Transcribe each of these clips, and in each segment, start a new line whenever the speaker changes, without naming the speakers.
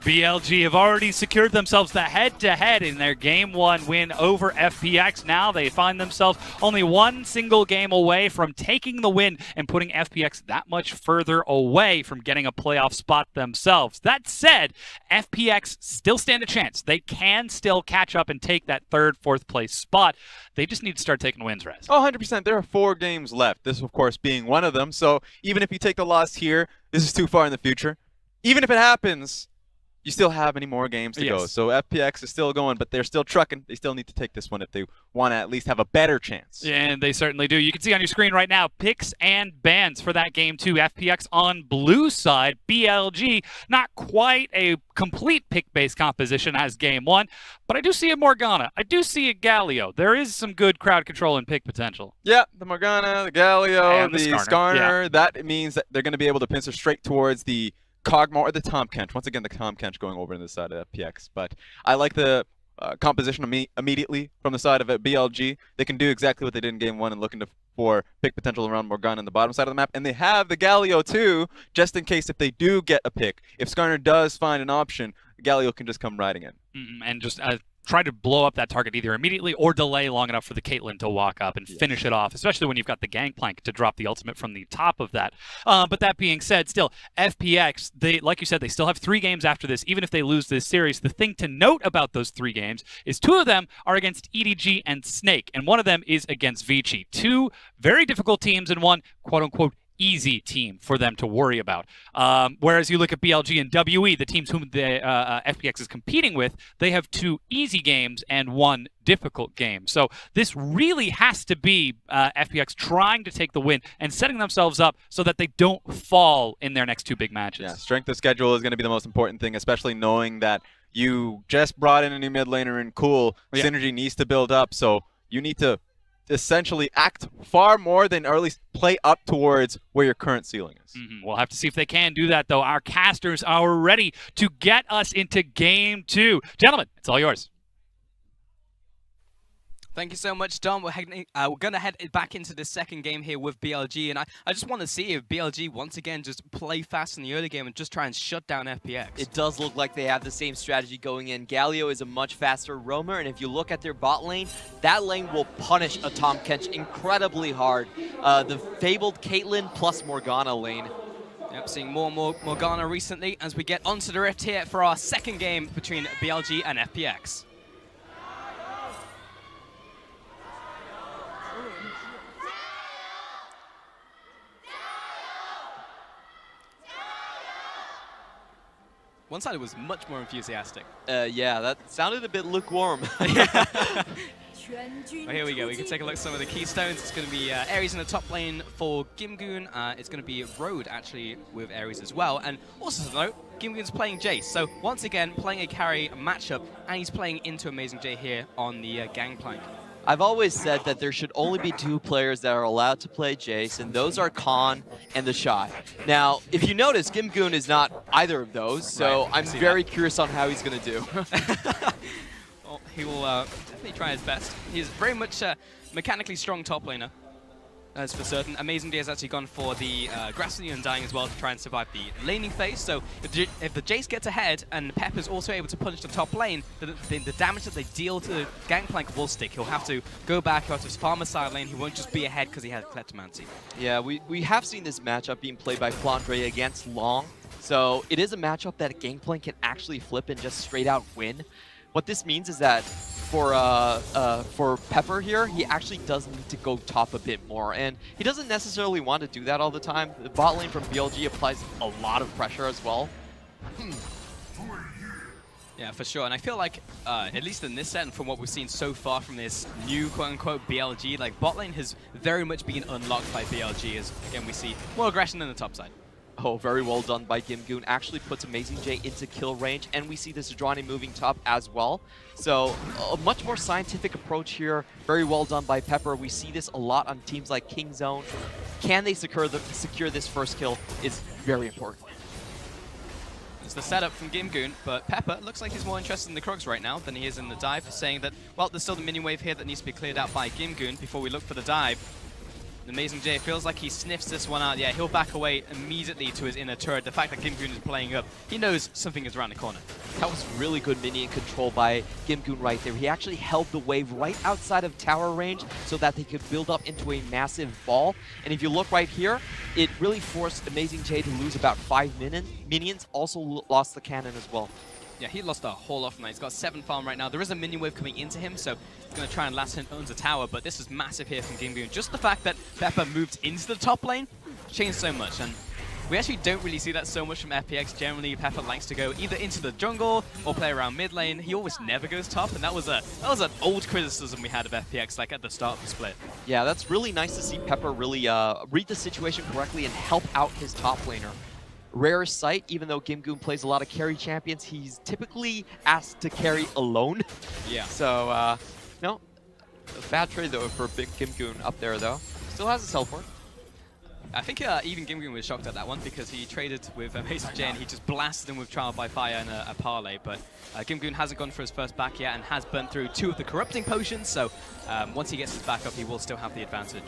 BLG have already secured themselves the head-to-head in their Game 1 win over FPX. Now they find themselves only one single game away from taking the win and putting FPX that much further away from getting a playoff spot themselves. That said, FPX still stand a chance. They can still catch up and take that third, fourth place spot. They just need to start taking wins, Rez.
Oh, 100%. There are 4 games left. This, of course, being one of them. So even if you take the loss here, this is too far in the future. Even if it happens, you still have many more games to go. So FPX is still going, but they're still trucking. They still need to take this one if they want to at least have a better chance.
Yeah, and they certainly do. You can see on your screen right now, picks and bans for that game too. FPX on blue side, BLG, not quite a complete pick-based composition as game 1, but I do see a Morgana. I do see a Galio. There is some good crowd control and pick potential.
Yeah, the Morgana, the Galio,
and the
Skarner. Yeah. That means that they're going to be able to pincer straight towards the Kog'Maw or the Tahm Kench. Once again, the Tahm Kench going over on the side of FPX. But I like the composition immediately from the side of BLG. They can do exactly what they did in Game 1 and looking for pick potential around Morgana on the bottom side of the map. And they have the Galio too, just in case if they do get a pick. If Skarner does find an option, Galio can just come riding in.
And just try to blow up that target either immediately or delay long enough for the Caitlyn to walk up and finish it off, especially when you've got the Gangplank to drop the ultimate from the top of that. But that being said, still, FPX, they, like you said, they still have 3 games after this, even if they lose this series. The thing to note about those 3 games is 2 of them are against EDG and Snake, and 1 of them is against Vici. 2 very difficult teams and 1, quote-unquote, easy team for them to worry about. Whereas you look at BLG and WE, the teams whom the FPX is competing with, they have 2 easy games and 1 difficult game. So this really has to be FPX trying to take the win and setting themselves up so that they don't fall in their next 2 big matches.
Yeah, strength of schedule is going to be the most important thing, especially knowing that you just brought in a new mid laner and cool. Synergy needs to build up, so you need to essentially act far more than, or at least play up towards where your current ceiling is.
We'll have to see if they can do that, though. Our casters are ready to get us into Game 2. Gentlemen, it's all yours.
Thank you so much, Dom. We're going to head back into the second game here with BLG, and I just want to see if BLG once again just play fast in the early game and just try and shut down FPX.
It does look like they have the same strategy going in. Galio is a much faster roamer, and if you look at their bot lane, that lane will punish a Tahm Kench incredibly hard. The fabled Caitlyn plus Morgana lane.
Yep, seeing more and more Morgana recently as we get onto the rift here for our second game between BLG and FPX. One side was much more enthusiastic.
Yeah, that sounded a bit lukewarm.
Well, here we go. We can take a look at some of the keystones. It's going to be Ares in the top lane for Gimgoon. It's going to be Road, actually, with Ares as well. And also to note, Gimgoon's playing Jace. So once again, playing a carry matchup, and he's playing into Amazing J here on the Gangplank.
I've always said that there should only be 2 players that are allowed to play Jace, and those are Khan and the Shy. Now, if you notice, Gimgoon is not either of those, so I'm very curious on how he's going to do.
Well, he will definitely try his best. He's very much a mechanically strong top laner. As for certain, Amazing Day has actually gone for the Grassy Undying as well to try and survive the laning phase. So if the Jace gets ahead and Pepper's also able to punch the top lane, the damage that they deal to the Gangplank will stick. He'll have to go back out of his farmer side lane. He won't just be ahead because he has Kleptomancy.
Yeah, we have seen this matchup being played by Flandre against Long. So it is a matchup that Gangplank can actually flip and just straight out win. What this means is that for Pepper here, he actually does need to go top a bit more, and he doesn't necessarily want to do that all the time. The bot lane from BLG applies a lot of pressure as well.
Yeah, for sure. And I feel like, at least in this set and from what we've seen so far from this new quote-unquote BLG, like bot lane has very much been unlocked by BLG as, again, we see more aggression in the top side.
Oh, very well done by Gimgoon. Actually puts Amazing J into kill range, and we see the Sejuani moving top as well. So a much more scientific approach here. Very well done by Pepper. We see this a lot on teams like Kingzone. Can they secure this first kill is very important.
It's the setup from Gimgoon, but Pepper looks like he's more interested in the Krugs right now than he is in the dive, saying that, well, there's still the mini wave here that needs to be cleared out by Gimgoon before we look for the dive. Amazing J feels like he sniffs this one out. Yeah, he'll back away immediately to his inner turret. The fact that Gimgoon is playing up, he knows something is around the corner.
That was really good minion control by Gimgoon right there. He actually held the wave right outside of tower range so that they could build up into a massive ball. And if you look right here, it really forced Amazing J to lose about 5 minions. Also lost the cannon as well.
Yeah, he lost a whole lot from that. He's got 7 farm right now. There is a minion wave coming into him, so he's going to try and last him under tower, but this is massive here from Gimgoon. Just the fact that Pepper moved into the top lane changed so much, and we actually don't really see that so much from FPX. Generally, Pepper likes to go either into the jungle or play around mid lane. He always never goes top, and that was an old criticism we had of FPX, like at the start of the split.
Yeah, that's really nice to see Pepper really read the situation correctly and help out his top laner. Rarest sight, even though Gimgoon plays a lot of carry champions, he's typically asked to carry alone.
Yeah.
So, no, a bad trade though for big Gimgoon up there though. Still has a teleport.
I think even Gimgoon was shocked at that one because he traded with Amazing J and he just blasted him with Trial by Fire and a parlay. But Gimgoon hasn't gone for his first back yet and has burnt through 2 of the corrupting potions. So once he gets his back up, he will still have the advantage.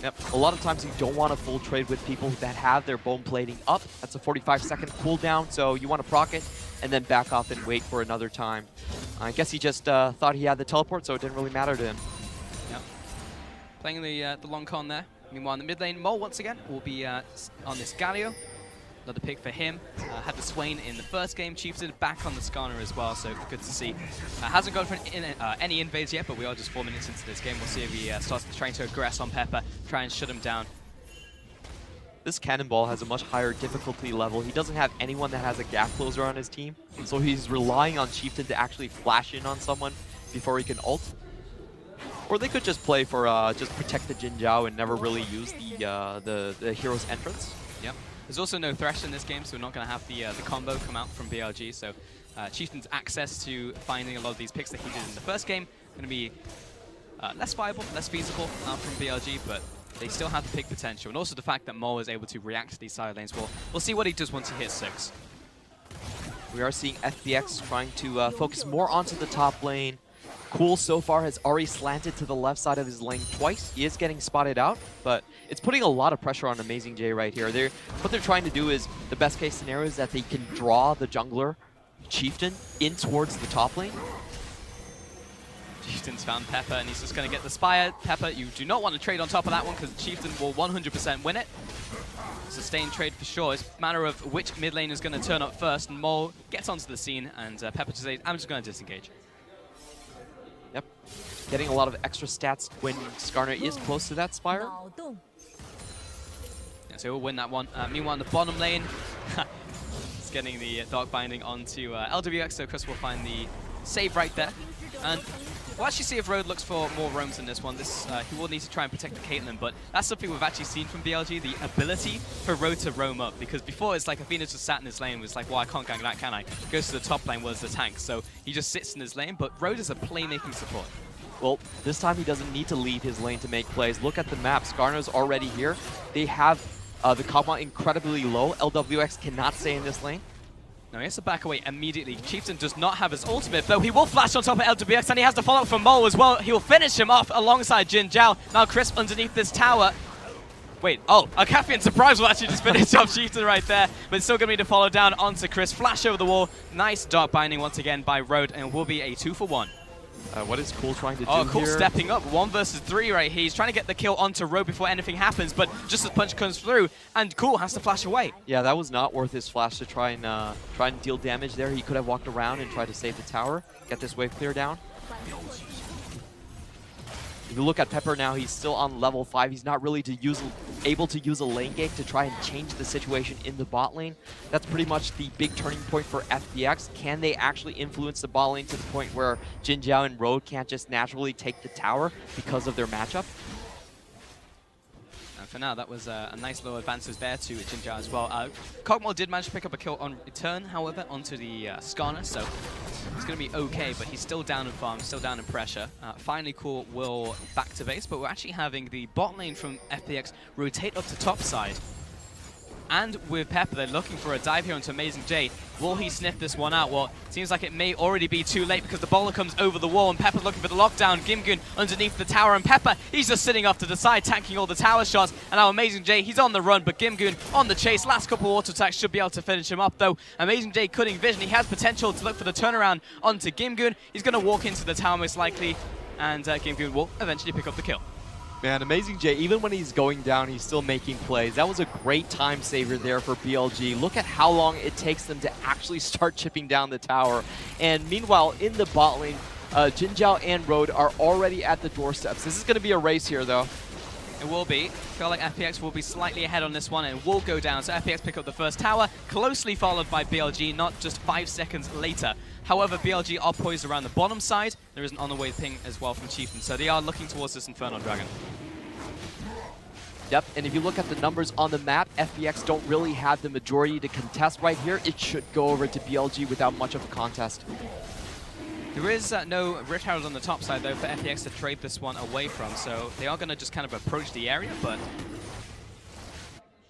Yep. A lot of times you don't want to full trade with people that have their bone plating up. That's a 45-second cooldown, so you want to proc it and then back off and wait for another time. I guess he just thought he had the teleport, so it didn't really matter to him.
Yep. Playing the long con there. Meanwhile, in the mid lane, Mole once again will be on this Galio. Another pick for him. Had the Swain in the first game. Chieftain back on the Skarner as well, so good to see. Hasn't gone for any invades yet, but we are just 4 minutes into this game. We'll see if he starts trying to aggress on Pepper, try and shut him down.
This Cannonball has a much higher difficulty level. He doesn't have anyone that has a gap closer on his team, so he's relying on Chieftain to actually flash in on someone before he can ult. Or they could just play for just protect the Jin Zhao and never really use the hero's entrance.
Yep. There's also no Thresh in this game, so we're not going to have the combo come out from BLG. So Chieftain's access to finding a lot of these picks that he did in the first game going to be less viable, less feasible from BLG, but they still have the pick potential. And also the fact that Mo is able to react to these side lanes. We'll see what he does once he hits 6.
We are seeing FPX trying to focus more onto the top lane. Cool so far has already slanted to the left side of his lane twice. He is getting spotted out, but it's putting a lot of pressure on Amazing J right here. What they're trying to do is, the best case scenario is that they can draw the jungler, Chieftain, in towards the top lane.
Chieftain's found Pepper, and he's just going to get the Spire. Pepper, you do not want to trade on top of that one, because Chieftain will 100% win it. Sustained trade for sure. It's a matter of which mid lane is going to turn up first, and Mole gets onto the scene, and Pepper just says, I'm just going to disengage.
Yep. Getting a lot of extra stats when Skarner is close to that Spire.
Yeah, so he'll win that one. Meanwhile, in the bottom lane, it's getting the Dark Binding onto LWX, so Chris will find the save right there. And we'll actually see if Road looks for more roams in this one. He will need to try and protect the Caitlyn, but that's something we've actually seen from BLG, the ability for Road to roam up. Because before, it's like Athena just sat in his lane and was like, well, I can't gang that, can I? Goes to the top lane, was the tank. So he just sits in his lane, but Road is a playmaking support.
Well, this time he doesn't need to leave his lane to make plays. Look at the map. Skarner's already here. They have the Kog'Maw incredibly low. LWX cannot stay in this lane.
No, he has to back away immediately. Chieftain does not have his ultimate, though he will flash on top of LWX, and he has to follow up from Mole as well. He will finish him off alongside Jin Zhao. Now Crisp underneath this tower. Wait, oh, a Caspian Surprise will actually just finish off Chieftain right there, but it's still going to be to follow down onto Chris. Flash over the wall. Nice Dark Binding once again by Road, and it will be a 2-for-1.
What is Cool trying to do
here? Cool stepping up. 1 versus 3 right here. He's trying to get the kill onto Road before anything happens, but just as punch comes through, and Cool has to flash away. Yeah, that was not worth his flash to try and deal damage there. He could have walked around and tried to save the tower, get this wave clear down. If you look at Pepper now, he's still on level 5. He's not really able to use a lane gate to try and change the situation in the bot lane. That's pretty much the big turning point for FPX. Can they actually influence the bot lane to the point where Jin Zhao and Road can't just naturally take the tower because of their matchup? And for now, that was a nice little advances there to Jin Zhao as well. Kog'Maw did manage to pick up a kill on return, however, onto the Skarner, so it's going to be okay, but he's still down in farm, still down in pressure. Finally, Cool will back to base, but we're actually having the bot lane from FPX rotate up to top side. and with Pepper. They're looking for a dive here onto Amazing J. Will he sniff this one out? Well, it seems like it may already be too late because the bowler comes over the wall and Pepper's looking for the lockdown. Gimgoon underneath the tower, and Pepper, he's just sitting off to the side, tanking all the tower shots. And now Amazing J, he's on the run, but Gimgoon on the chase. Last couple of auto attacks should be able to finish him up, though. Amazing J cutting vision. He has potential to look for the turnaround onto Gimgoon. He's going to walk into the tower most likely, and Gimgoon will eventually pick up the kill.
Man, Amazing J, even when he's going down, he's still making plays. That was a great time saver there for BLG. Look at how long it takes them to actually start chipping down the tower. And meanwhile, in the bot lane, Jinjiao and Road are already at the doorsteps. This is going to be a race here, though.
It will be. I feel like FPX will be slightly ahead on this one and will go down. So FPX pick up the first tower, closely followed by BLG, not just 5 seconds later. However, BLG are poised around the bottom side. There is an on-the-way ping as well from Chieftain, so they are looking towards this Inferno Dragon.
Yep, and if you look at the numbers on the map, FPX don't really have the majority to contest right here. It should go over to BLG without much of a contest.
There is no Rift Herald on the top side, though, for FPX to trade this one away from, so they are going to just kind of approach the area, but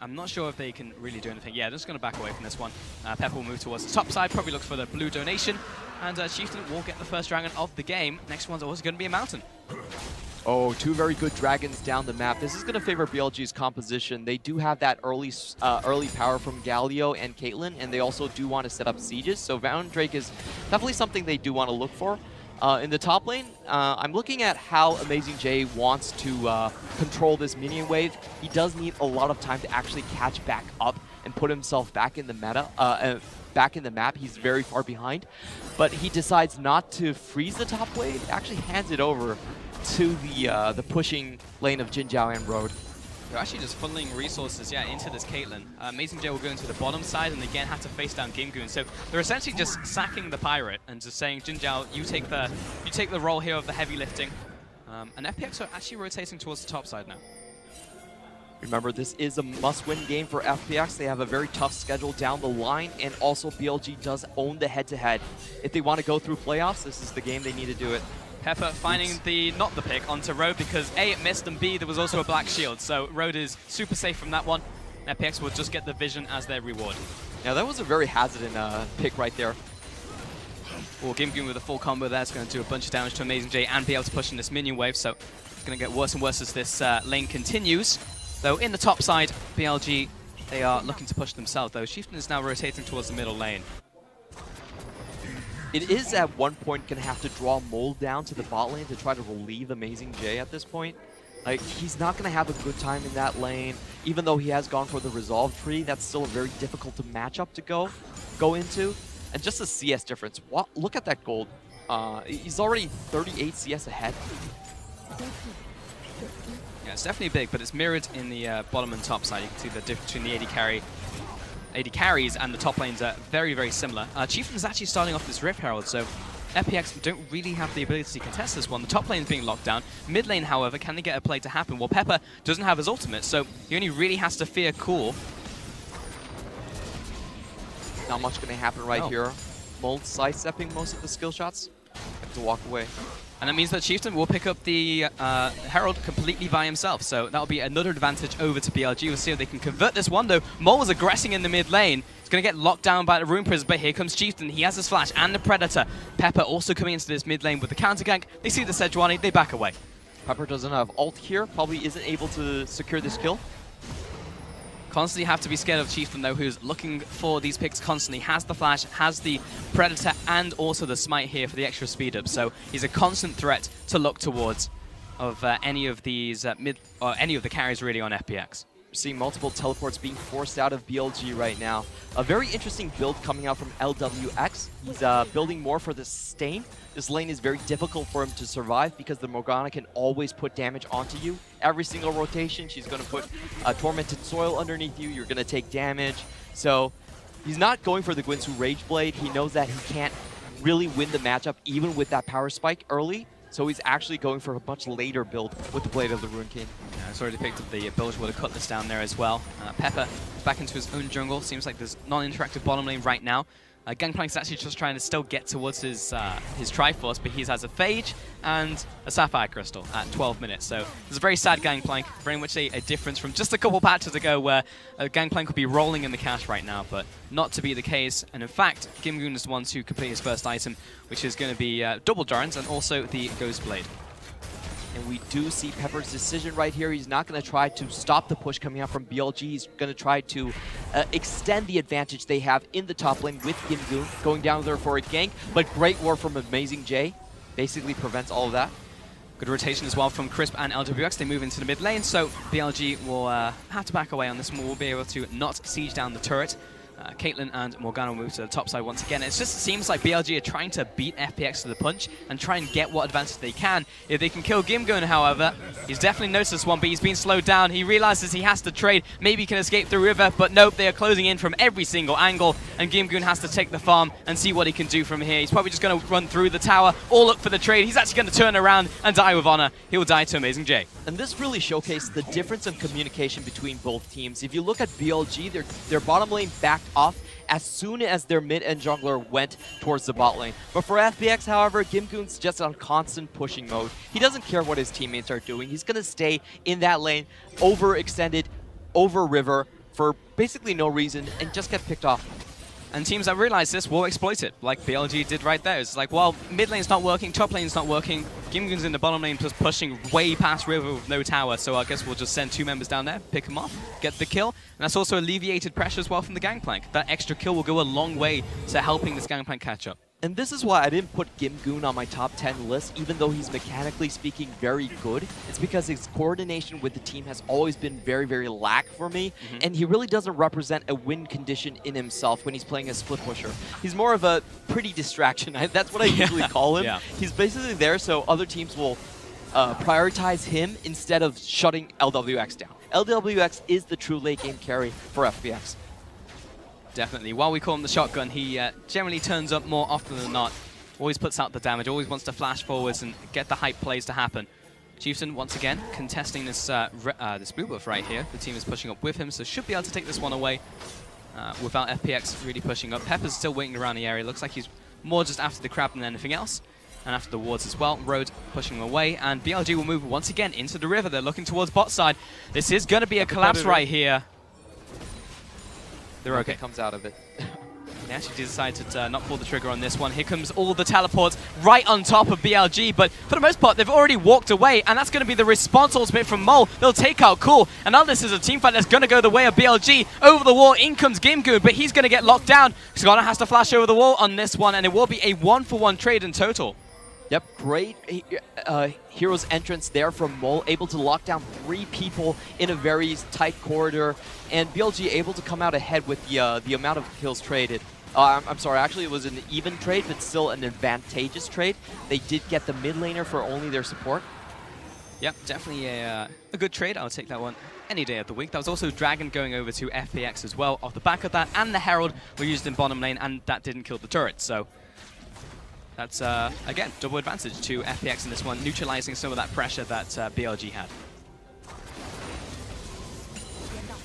I'm not sure if they can really do anything. Yeah, they're just going to back away from this one. Pepper will move towards the top side, probably look for the blue donation, and Chieftain will get the first dragon of the game. Next one's always going to be a mountain.
Oh, 2 very good dragons down the map. This is going to favor BLG's composition. They do have that early power from Galio and Caitlyn, and they also do want to set up sieges, so Vound Drake is definitely something they do want to look for. In the top lane, I'm looking at how Amazing J wants to control this minion wave. He does need a lot of time to actually catch back up and put himself back in the meta, back in the map. He's very far behind, but he decides not to freeze the top wave, actually hands it over to the pushing lane of Jinjiao and Road.
They're actually just funneling resources, into this Caitlyn. Amazing J will go into the bottom side and again have to face down Gimgoon. So they're essentially just sacking the pirate and just saying, Jinjiao, you take the role here of the heavy lifting. And FPX are actually rotating towards the top side now.
Remember, this is a must-win game for FPX. They have a very tough schedule down the line, and also BLG does own the head-to-head. If they want to go through playoffs, this is the game they need to do it.
Pepper finding not the pick onto Road because A, it missed, and B, there was also a black shield. So Road is super safe from that one. FPX will just get the vision as their reward.
Yeah, that was a very hazardous pick right there.
Well, Gimgoon with a full combo there is going to do a bunch of damage to Amazing J and be able to push in this minion wave. So it's going to get worse and worse as this lane continues. Though in the top side, BLG, they are looking to push themselves, though. Chieftain is now rotating towards the middle lane.
It is at one point going to have to draw Mold down to the bot lane to try to relieve Amazing J at this point. Like, he's not going to have a good time in that lane. Even though he has gone for the Resolve tree, that's still a very difficult to match up to go into. And just the CS difference. Look at that gold. He's already 38 CS ahead.
Yeah, it's definitely big, but it's mirrored in the bottom and top side. You can see the difference between the AD carries and the top lanes are very, very similar. Chieftain is actually starting off this Rift Herald, so FPX don't really have the ability to contest this one. The top lane is being locked down. Mid lane, however, can they get a play to happen? Well, Pepper doesn't have his ultimate, so he only really has to fear Cool.
Not much going to happen right here. Mold sidestepping most of the skill shots. Have to walk away.
And that means that Chieftain will pick up the Herald completely by himself. So that'll be another advantage over to BLG. We'll see if they can convert this one, though. Mole was aggressing in the mid lane. It's going to get locked down by the Rune Prism, but here comes Chieftain. He has his flash and the Predator. Pepper also coming into this mid lane with the counter gank. They see the Sejuani, they back away.
Pepper doesn't have ult here. Probably isn't able to secure this kill.
Constantly have to be scared of Chieftain, though, who's looking for these picks constantly. Has the flash, has the Predator, and also the smite here for the extra speed up. So he's a constant threat to look towards of any of these any of the carries really on FPX.
We're seeing multiple teleports being forced out of BLG right now. A very interesting build coming out from LWX. He's building more for the Stain. This lane is very difficult for him to survive because the Morgana can always put damage onto you. Every single rotation, she's going to put Tormented Soil underneath you. You're going to take damage. So he's not going for the Guinsoo Rage Blade. He knows that he can't really win the matchup even with that power spike early. So he's actually going for a much later build with the Blade of the Ruined King.
Yeah, it's already picked up the ability to cut this down there as well. Pepper back into his own jungle. Seems like there's non-interactive bottom lane right now. Gangplank's actually just trying to still get towards his Triforce, but he has a Phage and a Sapphire Crystal at 12 minutes. So it's a very sad Gangplank, very much a difference from just a couple patches ago where Gangplank would be rolling in the cash right now, but not to be the case. And in fact, Gimgoon is the one to complete his first item, which is going to be double Dorans and also the Ghost Blade.
And we do see Pepper's decision right here. He's not going to try to stop the push coming out from BLG. He's going to try to extend the advantage they have in the top lane with Gimgoon going down there for a gank. But great war from Amazing J basically prevents all of that.
Good rotation as well from Crisp and LWX. They move into the mid lane, so BLG will have to back away on this one. We'll be able to not siege down the turret. Caitlyn and Morgana will move to the top side once again. It just seems like BLG are trying to beat FPX to the punch and try and get what advantage they can. If they can kill Gimgoon, however, he's definitely noticed this one, but he's been slowed down. He realizes he has to trade. Maybe he can escape the river, but nope, they are closing in from every single angle, and Gimgoon has to take the farm and see what he can do from here. He's probably just going to run through the tower or look for the trade. He's actually going to turn around and die with honor. He will die to Amazing J.
And this really showcased the difference in communication between both teams. If you look at BLG, their bottom lane backed off as soon as their mid and jungler went towards the bot lane. But for FPX, however, Gimgoon's just on constant pushing mode. He doesn't care what his teammates are doing. He's going to stay in that lane, overextended, over river, for basically no reason, and just get picked off.
And teams that realize this will exploit it, like BLG did right there. It's like, well, mid lane's not working, top lane's not working, Gimgoon's in the bottom lane just pushing way past river with no tower, so I guess we'll just send 2 members down there, pick them off, get the kill, and that's also alleviated pressure as well from the Gangplank. That extra kill will go a long way to helping this Gangplank catch up.
And this is why I didn't put Gimgoon on my top 10 list, even though he's mechanically speaking very good. It's because his coordination with the team has always been very, very lack for me, and he really doesn't represent a win condition in himself when he's playing a split pusher. He's more of a pretty distraction. That's what I usually call him.
Yeah.
He's basically there so other teams will prioritize him instead of shutting LWX down. LWX is the true late game carry for FPX.
Definitely. While we call him the shotgun, he generally turns up more often than not. Always puts out the damage, always wants to flash forwards and get the hype plays to happen. Chieftain, once again, contesting this this blue buff right here. The team is pushing up with him, so should be able to take this one away without FPX really pushing up. Pepper's still waiting around the area. Looks like he's more just after the crab than anything else. And after the wards as well. Road pushing him away, and BLG will move once again into the river. They're looking towards bot side. This is going to be a collapse right here. They're okay.
Comes out of it.
They actually decided to not pull the trigger on this one. Here comes all the teleports right on top of BLG, but for the most part, they've already walked away, and that's going to be the response ultimate from Mole. They'll take out Cool, and now this is a team fight that's going to go the way of BLG. Over the wall, in comes Gimgoon, but he's going to get locked down. Skana has to flash over the wall on this one, and it will be a 1-for-1 trade in total.
Yep, great hero's entrance there from Mole, able to lock down 3 people in a very tight corridor, and BLG able to come out ahead with the amount of kills traded. I'm sorry, actually it was an even trade, but still an advantageous trade. They did get the mid laner for only their support.
Yep, definitely a good trade. I'll take that one any day of the week. That was also Dragon going over to FPX as well off the back of that, and the Herald were used in bottom lane, and that didn't kill the turret, so that's, again, double advantage to FPX in this one, neutralizing some of that pressure that BLG had.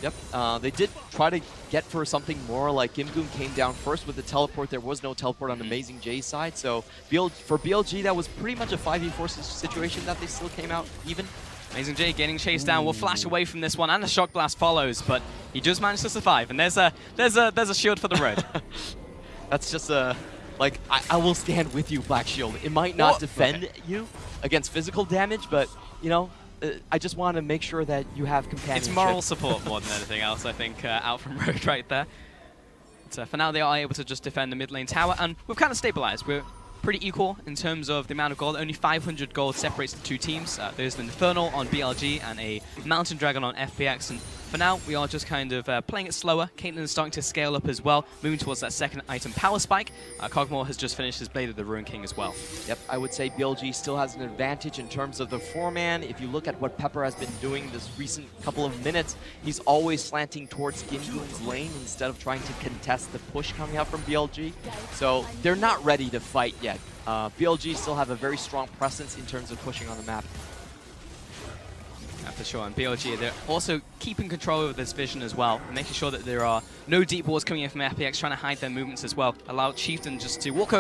Yep, they did try to get for something more, like Gimgoon came down first with the teleport. There was no teleport on Amazing J's side, so for BLG, that was pretty much a 5v4 situation that they still came out even.
Amazing J getting chased down, will flash away from this one, and the Shock Blast follows, but he just managed to survive, and there's a shield for the road.
That's just a... Like, I will stand with you, Black Shield. It might not defend you against physical damage, but, you know, I just want to make sure that you have companionship.
It's moral support more than anything else, I think, out from Road right there. But, for now, they are able to just defend the mid lane tower, and we've kind of stabilized. We're pretty equal in terms of the amount of gold. Only 500 gold separates the 2 teams. There's an Infernal on BLG and a Mountain Dragon on FPX, and for now, we are just kind of playing it slower. Caitlyn is starting to scale up as well, moving towards that second item, Power Spike. Cogmore has just finished his Blade of the Ruin King as well. Yep,
I would say BLG still has an advantage in terms of the 4-man. If you look at what Pepper has been doing this recent couple of minutes, he's always slanting towards Gimgoon's lane instead of trying to contest the push coming out from BLG. So they're not ready to fight yet. BLG still have a very strong presence in terms of pushing on the map.
for sure. And BLG, they're also keeping control of this vision as well, and making sure that there are no deep walls coming in from FPX, trying to hide their movements as well. Allow Chieftain just to walk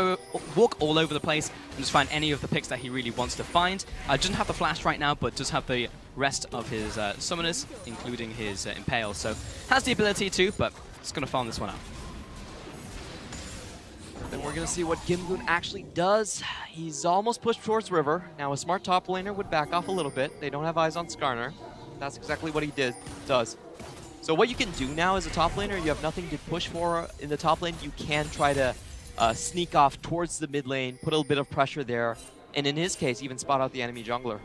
all over the place and just find any of the picks that he really wants to find. Doesn't have the flash right now, but does have the rest of his summoners, including his Impale. So has the ability to, but it's going to farm this one out.
Then we're going to see what Gimgoon actually does. He's almost pushed towards River. Now a smart top laner would back off a little bit. They don't have eyes on Skarner. That's exactly what he does. So what you can do now as a top laner, you have nothing to push for in the top lane. You can try to sneak off towards the mid lane, put a little bit of pressure there, and in his case, even spot out the enemy jungler.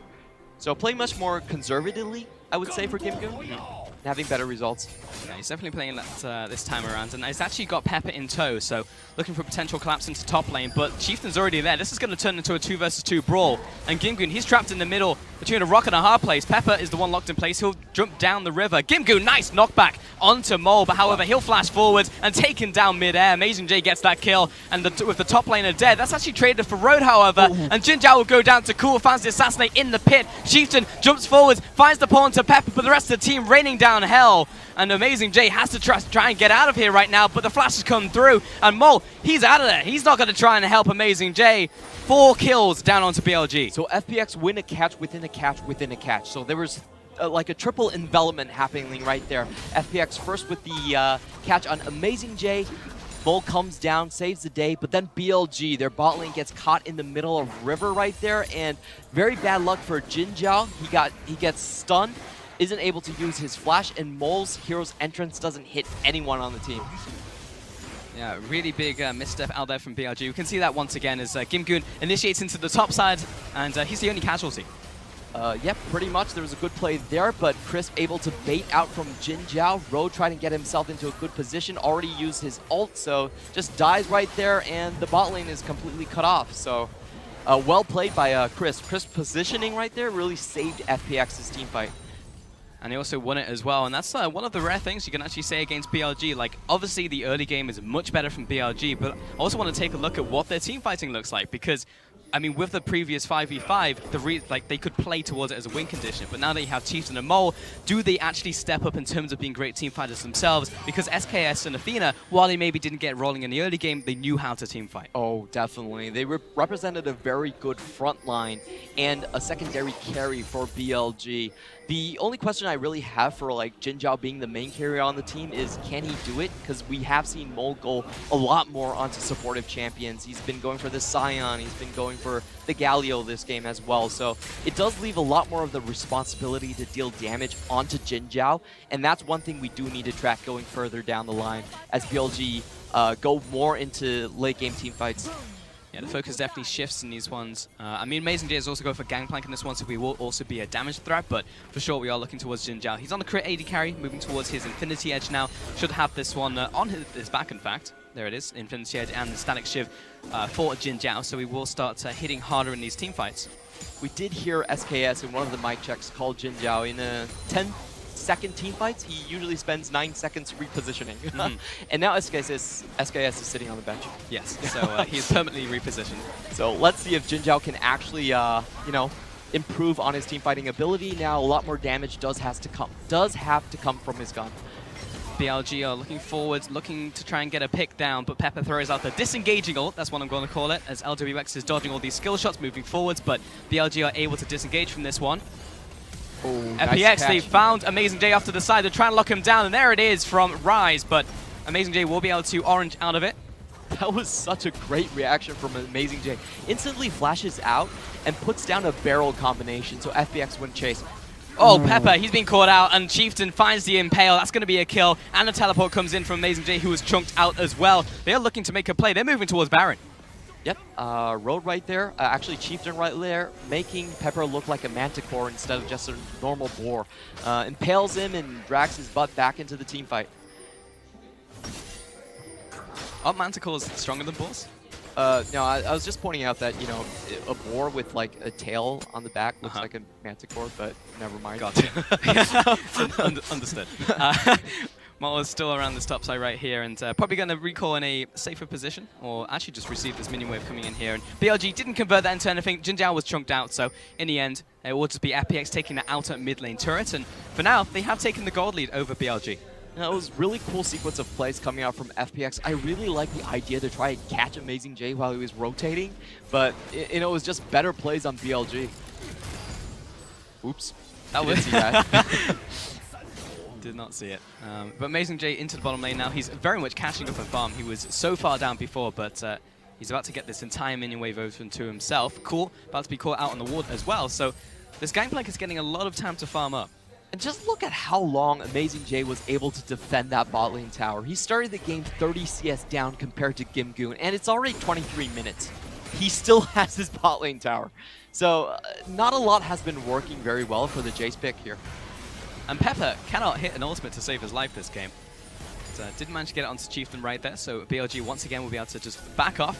So play much more conservatively, I would say, for Gimgoon. Having better results.
Yeah, he's definitely playing that this time around, and he's actually got Pepper in tow, so looking for potential collapse into top lane, but Chieftain's already there. This is going to turn into a 2 versus 2 brawl, and Gimgoon, he's trapped in the middle between a rock and a hard place. Pepper is the one locked in place. He'll jump down the river. Gimgoon, nice knockback onto Mole, but however, he'll flash forwards and take him down mid-air. Amazing J gets that kill, and with the top laner dead, that's actually traded for Road, however, and Jin Jiao will go down to Cool, finds the assassinate in the pit. Chieftain jumps forwards, finds the pawn to Pepper, but the rest of the team raining down hell. And Amazing J has to try and get out of here right now, but the flash has come through, and Mole, he's out of there. He's not going to try and help Amazing J. 4 kills down onto BLG.
So FPX win a catch within a catch within a catch. So there was like a triple envelopment happening right there. FPX first with the catch on Amazing J. Mole comes down, saves the day, but then BLG, their bot lane gets caught in the middle of River right there, and very bad luck for Jin Jiao. He gets stunned, isn't able to use his flash, and Mole's hero's entrance doesn't hit anyone on the team.
Yeah, really big misstep out there from BLG. We can see that once again as Gimgoon initiates into the top side, and he's the only casualty.
Yep, pretty much. There was a good play there, but Crisp able to bait out from Jin Jiao. Road trying to get himself into a good position, already used his ult, so just dies right there, and the bot lane is completely cut off. So well played by Crisp. Crisp positioning right there really saved FPX's team fight.
And he also won it as well, and that's one of the rare things you can actually say against BLG. Like, obviously the early game is much better from BLG, but I also want to take a look at what their team fighting looks like, because I mean, with the previous 5v5, they could play towards it as a win condition, but now that you have Chieftain and Mole, do they actually step up in terms of being great team fighters themselves? Because SKS and Athena, while they maybe didn't get rolling in the early game, they knew how to team fight.
Oh, definitely. They represented a very good front line and a secondary carry for BLG. The only question I really have for like Jin Jiao being the main carrier on the team is, can he do it? Because we have seen Mole go a lot more onto supportive champions. He's been going for the Scion, he's been going for the Galio this game as well. So it does leave a lot more of the responsibility to deal damage onto Jin Jiao, and that's one thing we do need to track going further down the line as BLG go more into late game team fights.
Yeah, the focus definitely shifts in these ones. I mean, Amazing J is also going for Gangplank in this one, so we will also be a damage threat, but for sure we are looking towards Jin Jiao. He's on the crit AD carry, moving towards his Infinity Edge now. Should have this one on his back, in fact. There it is, Infinity Edge and the Static Shiv for Jin Jiao, so we will start hitting harder in these team fights.
We did hear SKS in one of the mic checks call Jin Jiao in a 10-second team fights. He usually spends 9 seconds repositioning. And now SKS is sitting on the bench.
Yes, so he's permanently repositioned.
So let's see if Jin Jiao can actually, you know, improve on his team fighting ability. Now a lot more damage does have to come from his gun.
BLG are looking forward, looking to try and get a pick down, but Pepper throws out the disengaging ult, that's what I'm going to call it, as LWX is dodging all these skill shots moving forwards, but BLG are able to disengage from this one.
Oh,
FPX,
nice
they found Amazing J off to the side, they're trying to lock him down, and there it is from Rise, but Amazing J will be able to orange out of it.
That was such a great reaction from Amazing J. Instantly flashes out and puts down a barrel combination, so FPX win chase.
Oh, Pepper, he's been caught out, and Chieftain finds the Impale. That's going to be a kill, and the teleport comes in from Amazing J, who was chunked out as well. They are looking to make a play. They're moving towards Baron.
Yep, Road right there, actually Chieftain right there, making Pepper look like a Manticore instead of just a normal boar. Impales him and drags his butt back into the team fight.
Aren't Manticores stronger than boars?
No, I was just pointing out that, you know, a boar with like a tail on the back looks like a Manticore, but never mind.
Gotcha. Understood. Mol is still around this top side right here, and probably going to recall in a safer position, or actually just receive this minion wave coming in here. And BLG didn't convert that into anything. Jin Jiao was chunked out, so in the end, it will just be FPX taking the outer mid lane turret. And for now, they have taken the gold lead over BLG.
That was really cool sequence of plays coming out from FPX. I really like the idea to try and catch Amazing J while he was rotating, but it was just better plays on BLG. Oops.
That was
See that.
Did not see it. But Amazing J into the bottom lane now. He's very much catching up on farm. He was so far down before, but he's about to get this entire minion wave over to himself. Cool. About to be caught out on the ward as well. So this Gangplank is getting a lot of time to farm up.
And just look at how long Amazing J was able to defend that bot lane tower. He started the game 30 CS down compared to Gimgoon, and it's already 23 minutes. He still has his bot lane tower. So not a lot has been working very well for the Jace pick here.
And Pepper cannot hit an ultimate to save his life this game. But, didn't manage to get it onto Chieftain right there, so BLG once again will be able to just back off.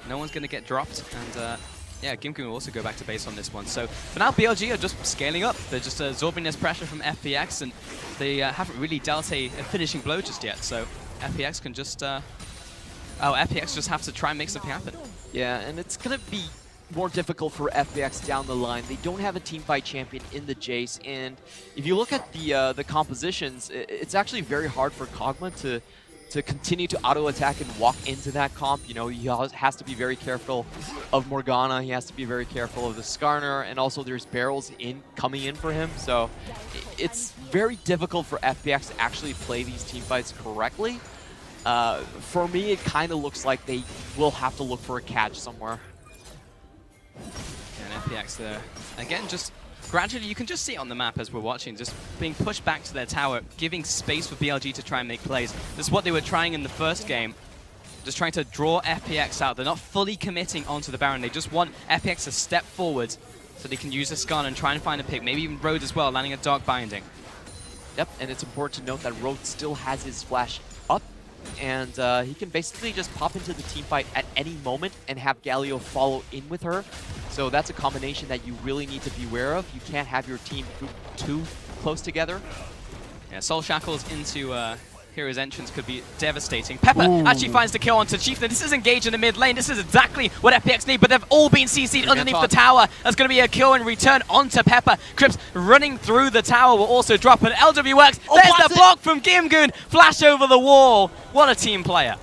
No one's going to get dropped, and yeah, Gimgoon will also go back to base on this one. So for now, BLG are just scaling up. They're just absorbing this pressure from FPX, and they haven't really dealt a finishing blow just yet. So FPX can just... FPX just have to try and make something happen.
Yeah, and it's going to be more difficult for FPX down the line. They don't have a teamfight champion in the Jace, and if you look at the compositions, it's actually very hard for Kog'Maw to continue to auto-attack and walk into that comp. You know, he has to be very careful of Morgana, he has to be very careful of the Skarner, and also there's barrels coming in for him, so it's very difficult for FPX to actually play these teamfights correctly. For me, it kind of looks like they will have to look for a catch somewhere.
And FPX there, again, just gradually, you can just see it on the map as we're watching, just being pushed back to their tower, giving space for BLG to try and make plays. This is what they were trying in the first game, just trying to draw FPX out. They're not fully committing onto the Baron. They just want FPX to step forward so they can use a Skarner and try and find a pick, maybe even Rhodes as well, landing a Dark Binding.
Yep, and it's important to note that Rhodes still has his flash up, and he can basically just pop into the teamfight at any moment and have Galio follow in with her. So that's a combination that you really need to be aware of. You can't have your team too close together.
Yeah, Soul Shackles into Hero's entrance could be devastating. Pepper actually finds the kill onto Chieftain. This is engaged in the mid lane. This is exactly what FPX need, but they've all been CC'd underneath the tower. That's going to be a kill in return onto Pepper. Crips running through the tower will also drop an LW works. There's the block from Gimgoon. Flash over the wall. What a team player.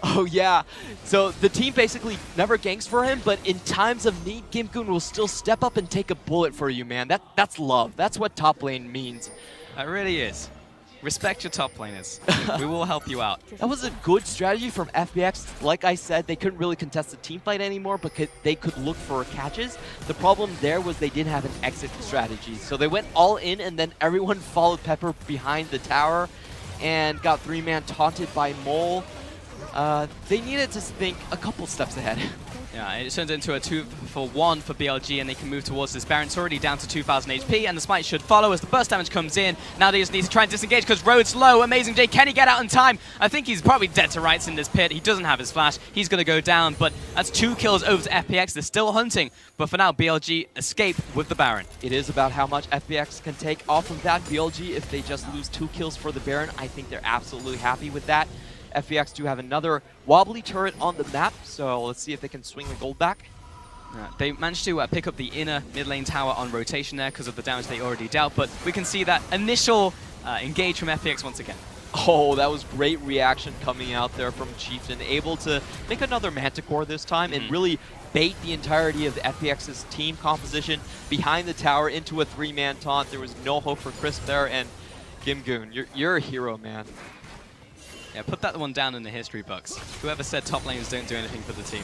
Oh yeah, so the team basically never ganks for him, but in times of need, Gimgoon will still step up and take a bullet for you, man. That's love. That's what top lane means.
That really is. Respect your top laners. We will help you out.
That was a good strategy from FPX. Like I said, they couldn't really contest the team fight anymore, but they could look for catches. The problem there was they didn't have an exit strategy. So they went all in, and then everyone followed Pepper behind the tower and got three-man taunted by Mole. They needed to think a couple steps ahead.
Yeah, it turns into a 2-for-1 for BLG, and they can move towards this Baron. It's already down to 2,000 HP, and the smite should follow as the burst damage comes in. Now they just need to try and disengage because Rhodes low. Amazing J, can he get out in time? I think he's probably dead to rights in this pit. He doesn't have his flash. He's going to go down, but that's 2 kills over to FPX. They're still hunting, but for now, BLG escape with the Baron.
It is about how much FPX can take off of that. BLG, if they just lose 2 kills for the Baron, I think they're absolutely happy with that. FPX do have another wobbly turret on the map, so let's see if they can swing the gold back.
They managed to pick up the inner mid lane tower on rotation there because of the damage they already dealt, but we can see that initial engage from FPX once again.
Oh, that was great reaction coming out there from Chieftain, able to make another Manticore this time and really bait the entirety of the FPX's team composition behind the tower into a 3-man taunt. There was no hope for Crisp there, and Gimgoon, you're a hero, man.
Yeah, put that one down in the history books. Whoever said top laners don't do anything for the team.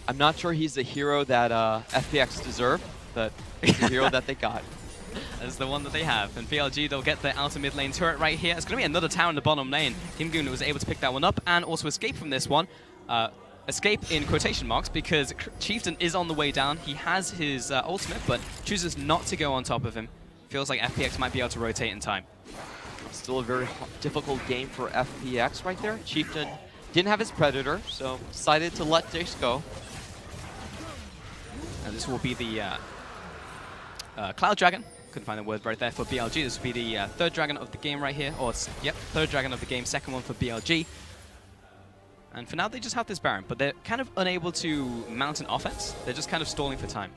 I'm not sure he's the hero that FPX deserved, but he's the hero that they got.
That's the one that they have. And BLG, they'll get the outer mid lane turret right here. It's going to be another tower in the bottom lane. Gimgoon was able to pick that one up and also escape from this one. Escape in quotation marks because Chieftain is on the way down. He has his ultimate, but chooses not to go on top of him. Feels like FPX might be able to rotate in time.
Still a very difficult game for FPX right there. Chieftain didn't have his Predator, so decided to let Jace go.
And this will be the Cloud Dragon couldn't find the word right there for BLG. This would be the third dragon of the game right here. Or, yep, third dragon of the game, second one for BLG. And for now, they just have this Baron, but they're kind of unable to mount an offense. They're just kind of stalling for time.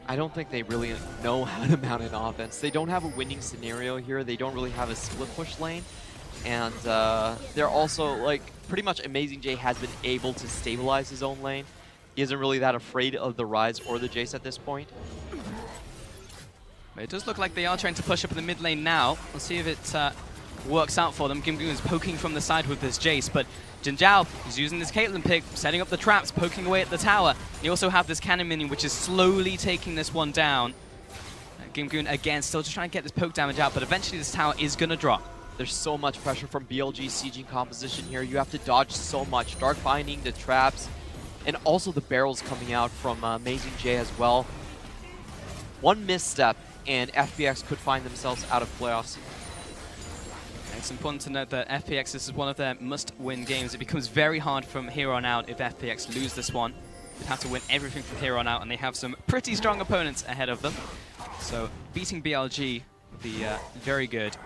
I don't think they really know how to mount an offense. They don't have a winning scenario here. They don't really have a split push lane. And they're also, like, pretty much Amazing J has been able to stabilize his own lane. He isn't really that afraid of the Rise or the Jace at this point.
But it does look like they are trying to push up in the mid lane now. Let's see if it works out for them. Gimgoon is poking from the side with this Jace, but Jin Zhao is using this Caitlyn pick, setting up the traps, poking away at the tower. You also have this cannon minion, which is slowly taking this one down. Gimgoon, again, still just trying to get this poke damage out, but eventually this tower is going to drop.
There's so much pressure from BLG's sieging composition here. You have to dodge so much. Dark Binding, the traps, and also the barrels coming out from Amazing J as well. One misstep, and FPX could find themselves out of playoffs.
It's important to note that FPX, this is one of their must-win games. It becomes very hard from here on out if FPX lose this one. They have to win everything from here on out, and they have some pretty strong opponents ahead of them. So beating BLG would be very good.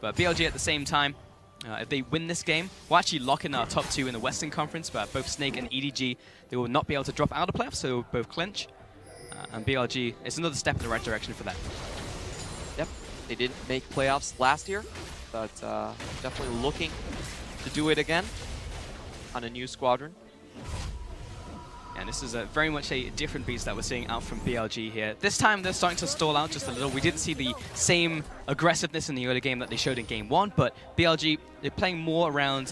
But BLG at the same time, if they win this game, we'll actually lock in our top two in the Western Conference, but both Snake and EDG, they will not be able to drop out of playoffs, so they'll both clinch. And BLG, it's another step in the right direction for them.
Yep, they didn't make playoffs last year, but definitely looking to do it again on a new squadron.
And this is very much a different beast that we're seeing out from BLG here. This time they're starting to stall out just a little. We didn't see the same aggressiveness in the early game that they showed in game one, but BLG, they're playing more around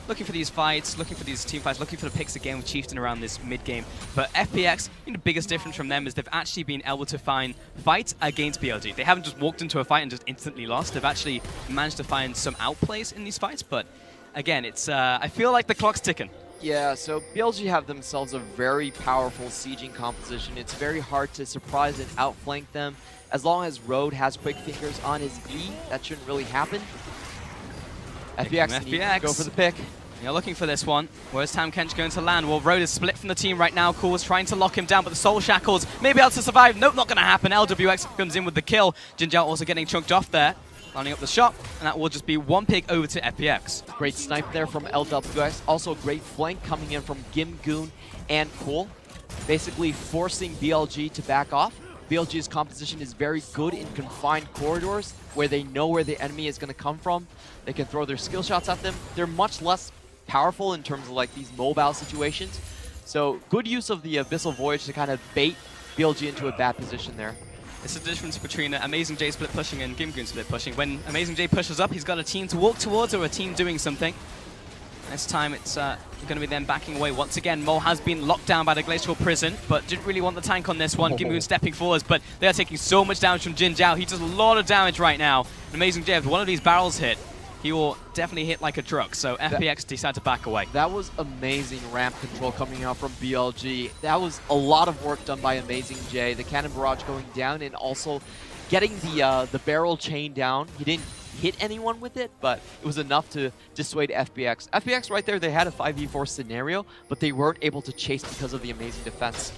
looking for these fights, looking for these team fights, looking for the picks again with Chieftain around this mid game. But FPX, I think the biggest difference from them is they've actually been able to find fights against BLG. They haven't just walked into a fight and just instantly lost. They've actually managed to find some outplays in these fights, but again, it's I feel like the clock's ticking.
Yeah, so BLG have themselves a very powerful sieging composition. It's very hard to surprise and outflank them. As long as Road has quick fingers on his E, that shouldn't really happen. FPX need to go for the pick.
You're looking for this one. Where's Tam Kench going to land? Well, Road is split from the team right now. Cool is trying to lock him down, but the Soul Shackles may be able to survive. Nope, not going to happen. LWX comes in with the kill. Jin Zhao also getting chunked off there. Lining up the shot, and that will just be one pick over to FPX.
Great snipe there from LWX. Also great flank coming in from Gimgoon and Cool, basically forcing BLG to back off. BLG's composition is very good in confined corridors where they know where the enemy is going to come from. They can throw their skill shots at them. They're much less powerful in terms of like these mobile situations. So good use of the Abyssal Voyage to kind of bait BLG into a bad position there.
It's the difference between Amazing J split pushing and Gimgoon split pushing. When Amazing J pushes up, he's got a team to walk towards or a team doing something. This time it's going to be them backing away. Once again, Mole has been locked down by the Glacial Prison, but didn't really want the tank on this one. Gimgoon stepping forwards, but they are taking so much damage from Jin Zhao. He does a lot of damage right now. And Amazing J, if one of these barrels hit, he will definitely hit like a truck. So FPX decide to back away.
That was amazing ramp control coming out from BLG. That was a lot of work done by Amazing J. The cannon barrage going down and also getting the barrel chain down. He didn't hit anyone with it, but it was enough to dissuade FPX. FPX right there, they had a 5v4 scenario, but they weren't able to chase because of the amazing defense.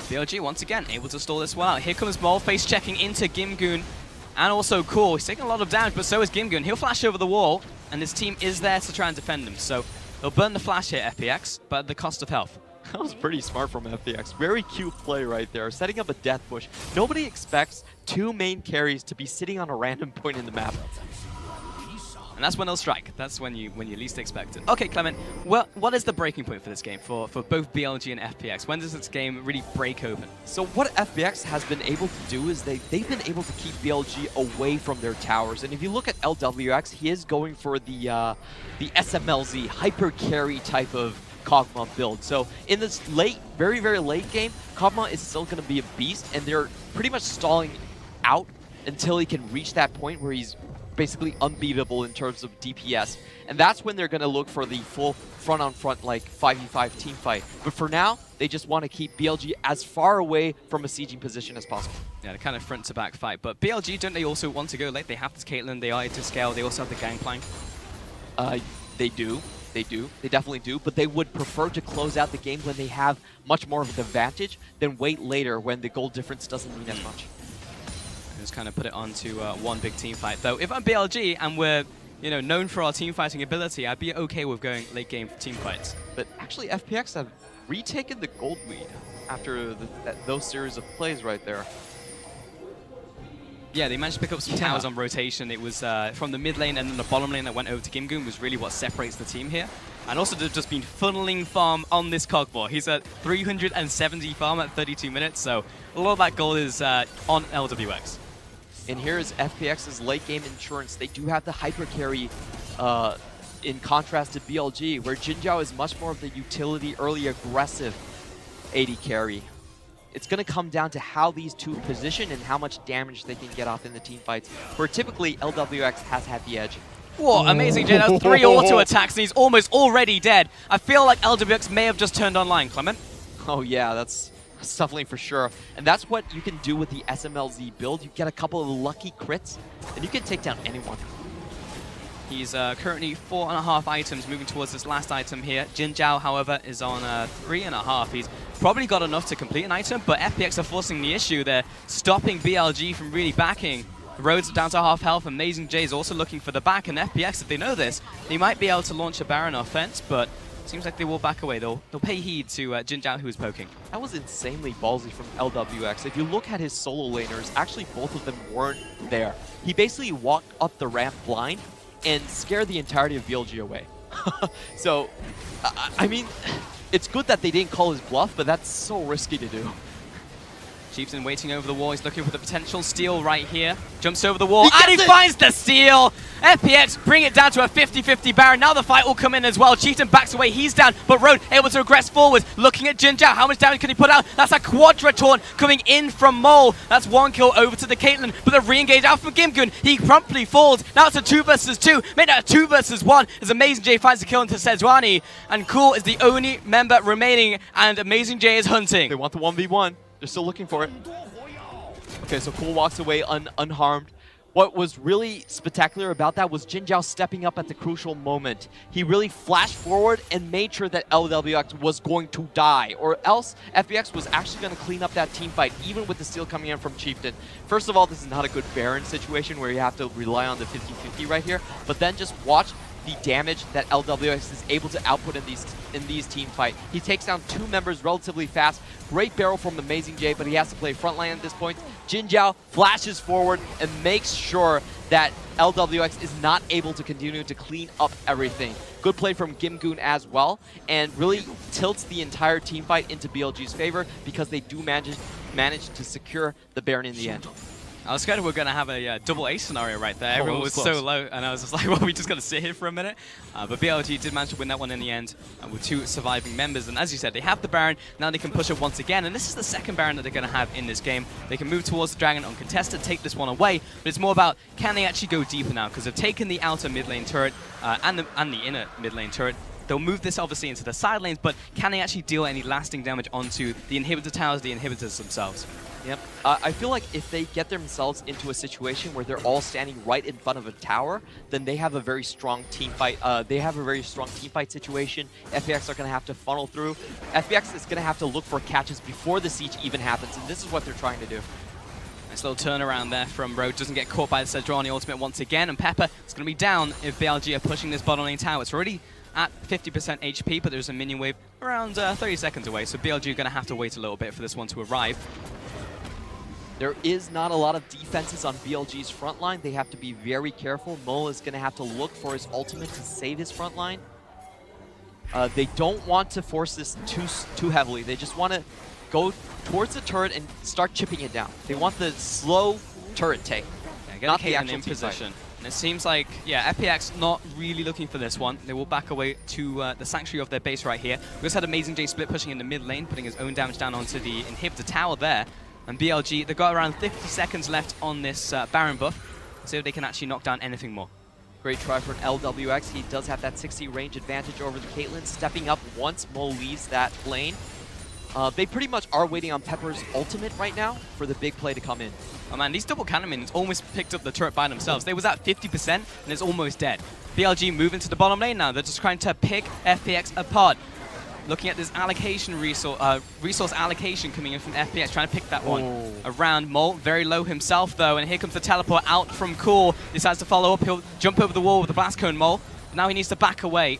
BLG once again able to stall this one out. Here comes Mole face checking into Gimgoon. And also Cool, he's taking a lot of damage, but so is Gimgoon. He'll flash over the wall, and his team is there to try and defend him. So they'll burn the flash here, FPX, but at the cost of health.
That was pretty smart from FPX. Very cute play right there, setting up a death bush. Nobody expects two main carries to be sitting on a random point in the map.
And that's when they'll strike. That's when you least expect it. Okay, Clement, well, what is the breaking point for this game, for both BLG and FPX? When does this game really break open?
So what FPX has been able to do is they've been able to keep BLG away from their towers. And if you look at LWX, he is going for the SMLZ, hyper carry type of Kog'Maw build. So in this late, very, very late game, Kog'Maw is still going to be a beast, and they're pretty much stalling out until he can reach that point where he's basically unbeatable in terms of DPS. And that's when they're going to look for the full front-on-front, like 5v5 team fight. But for now, they just want to keep BLG as far away from a sieging position as possible.
Yeah, the kind of front-to-back fight. But BLG, don't they also want to go late? They have this Caitlyn, they are to scale, they also have the Gangplank.
They do. They do. They definitely do. But they would prefer to close out the game when they have much more of an advantage than wait later when the goal difference doesn't mean as much.
just kind of put it onto one big team fight. Though if I'm BLG and we're known for our team fighting ability, I'd be okay with going late game for team fights.
But actually, FPX have retaken the gold lead after those series of plays right there.
Yeah, they managed to pick up some towers on rotation. It was from the mid lane and then the bottom lane that went over to Gimgoon was really what separates the team here. And also they've just been funneling farm on this Cogball. He's at 370 farm at 32 minutes, so a lot of that gold is on LWX.
And here is FPX's late game insurance. They do have the hyper carry in contrast to BLG, where Jinjiao is much more of the utility, early aggressive AD carry. It's going to come down to how these two position and how much damage they can get off in the team fights, where typically LWX has had the edge.
Whoa, amazing, Jay. That's 3 auto attacks and he's almost already dead. I feel like LWX may have just turned online, Clement.
Oh yeah, that's definitely for sure. And that's what you can do with the SMLZ build. You get a couple of lucky crits, and you can take down anyone.
He's currently 4.5 items, moving towards this last item here. Jinjiao, however, is on 3.5. He's probably got enough to complete an item, but FPX are forcing the issue. They're stopping BLG from really backing. Rhodes down to half health. Amazing J is also looking for the back, and FPX, if they know this, they might be able to launch a Baron offense, but seems like they will back away. They'll pay heed to Jinjiao, who's poking.
That was insanely ballsy from LWX. If you look at his solo laners, actually both of them weren't there. He basically walked up the ramp blind and scared the entirety of BLG away. So, I mean, it's good that they didn't call his bluff, but that's so risky to do.
Chieftain waiting over the wall. He's looking for the potential steal right here. Jumps over the wall, and he finds the steal! FPX bring it down to a 50-50 Baron. Now the fight will come in as well. Chieftain backs away, he's down, but Road able to regress forward. Looking at Jinjiao, how much damage can he put out? That's a Quadra Taunt coming in from Mole. That's 1 kill over to the Caitlyn, but the re-engage out from Gimgoon. He promptly falls. Now it's a 2 versus 2. Made that a 2 versus 1 as Amazing J finds the kill into Sejuani. And Cool is the only member remaining, and Amazing J is hunting.
They want the 1v1. They're still looking for it. Okay, so Cool walks away unharmed. What was really spectacular about that was Jinjiao stepping up at the crucial moment. He really flashed forward and made sure that LWX was going to die, or else FPX was actually going to clean up that team fight, even with the steal coming in from Chieftain. First of all, this is not a good Baron situation where you have to rely on the 50-50 right here, but then just watch the damage that LWX is able to output in these team fight. He takes down 2 members relatively fast. Great barrel from Amazing J, but he has to play frontline at this point. Jinjiao flashes forward and makes sure that LWX is not able to continue to clean up everything. Good play from Gimgoon as well, and really tilts the entire team fight into BLG's favor because they do manage to secure the Baron in the end.
I was scared we were going to have a double ace scenario right there. Everyone was so low, and I was just like, well, we just got to sit here for a minute. But BLG did manage to win that one in the end with 2 surviving members. And as you said, they have the Baron. Now they can push it once again. And this is the second Baron that they're going to have in this game. They can move towards the Dragon uncontested, take this one away. But it's more about, can they actually go deeper now? Because they've taken the outer mid lane turret and the inner mid lane turret. They'll move this obviously into the side lanes, but can they actually deal any lasting damage onto the inhibitor towers, the inhibitors themselves?
Yep. I feel like if they get themselves into a situation where they're all standing right in front of a tower, then they have a very strong team fight. They have a very strong team fight situation. FPX are going to have to funnel through. FPX is going to have to look for catches before the siege even happens, and this is what they're trying to do.
Nice little turnaround there from Road. Doesn't get caught by the Sejuani ultimate once again, and Pepper is going to be down if BLG are pushing this bottom lane tower. It's already at 50% HP, but there's a minion wave around 30 seconds away, so BLG are going to have to wait a little bit for this one to arrive.
There is not a lot of defenses on BLG's front line. They have to be very careful. Mole is going to have to look for his ultimate to save his front line. They don't want to force this too heavily. They just want to go towards the turret and start chipping it down. They want the slow turret take, not the actual
in position. And it seems like, yeah, FPX not really looking for this one. They will back away to the sanctuary of their base right here. We just had Amazing J split pushing in the mid lane, putting his own damage down onto the inhibitor tower there. And BLG, they've got around 50 seconds left on this Baron buff. See if they can actually knock down anything more.
Great try for an LWX. He does have that 60 range advantage over the Caitlyn, stepping up once Mo leaves that lane. They pretty much are waiting on Pepper's ultimate right now for the big play to come in.
Oh man, these double cannon minions almost picked up the turret by themselves. They was at 50% and it's almost dead. BLG move into the bottom lane now. They're just trying to pick FPX apart. Looking at this allocation resource allocation coming in from FPX, trying to pick that one around. Molt very low himself though, and here comes the teleport out from Cool. Decides to follow up. He'll jump over the wall with the blast cone. Molt. Now he needs to back away.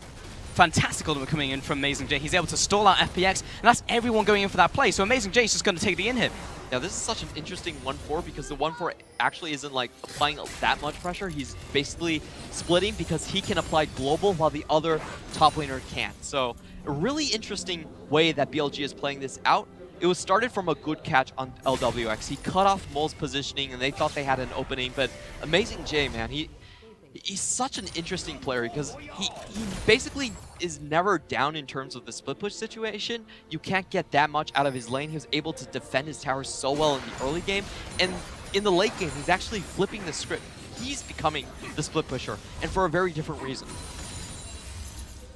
Fantastic ultimate coming in from Amazing J. He's able to stall out FPX, and that's everyone going in for that play. So Amazing J is just going to take the inhib.
Now this is such an interesting 1-4 because the 1-4 actually isn't like applying that much pressure. He's basically splitting because he can apply global while the other top laner can't. So a really interesting way that BLG is playing this out. It was started from a good catch on LWX. He cut off Mol's positioning and they thought they had an opening, but Amazing J, man, he's such an interesting player because he basically is never down in terms of the split push situation. You can't get that much out of his lane. He was able to defend his tower so well in the early game, and in the late game, he's actually flipping the script. He's becoming the split pusher, and for a very different reason.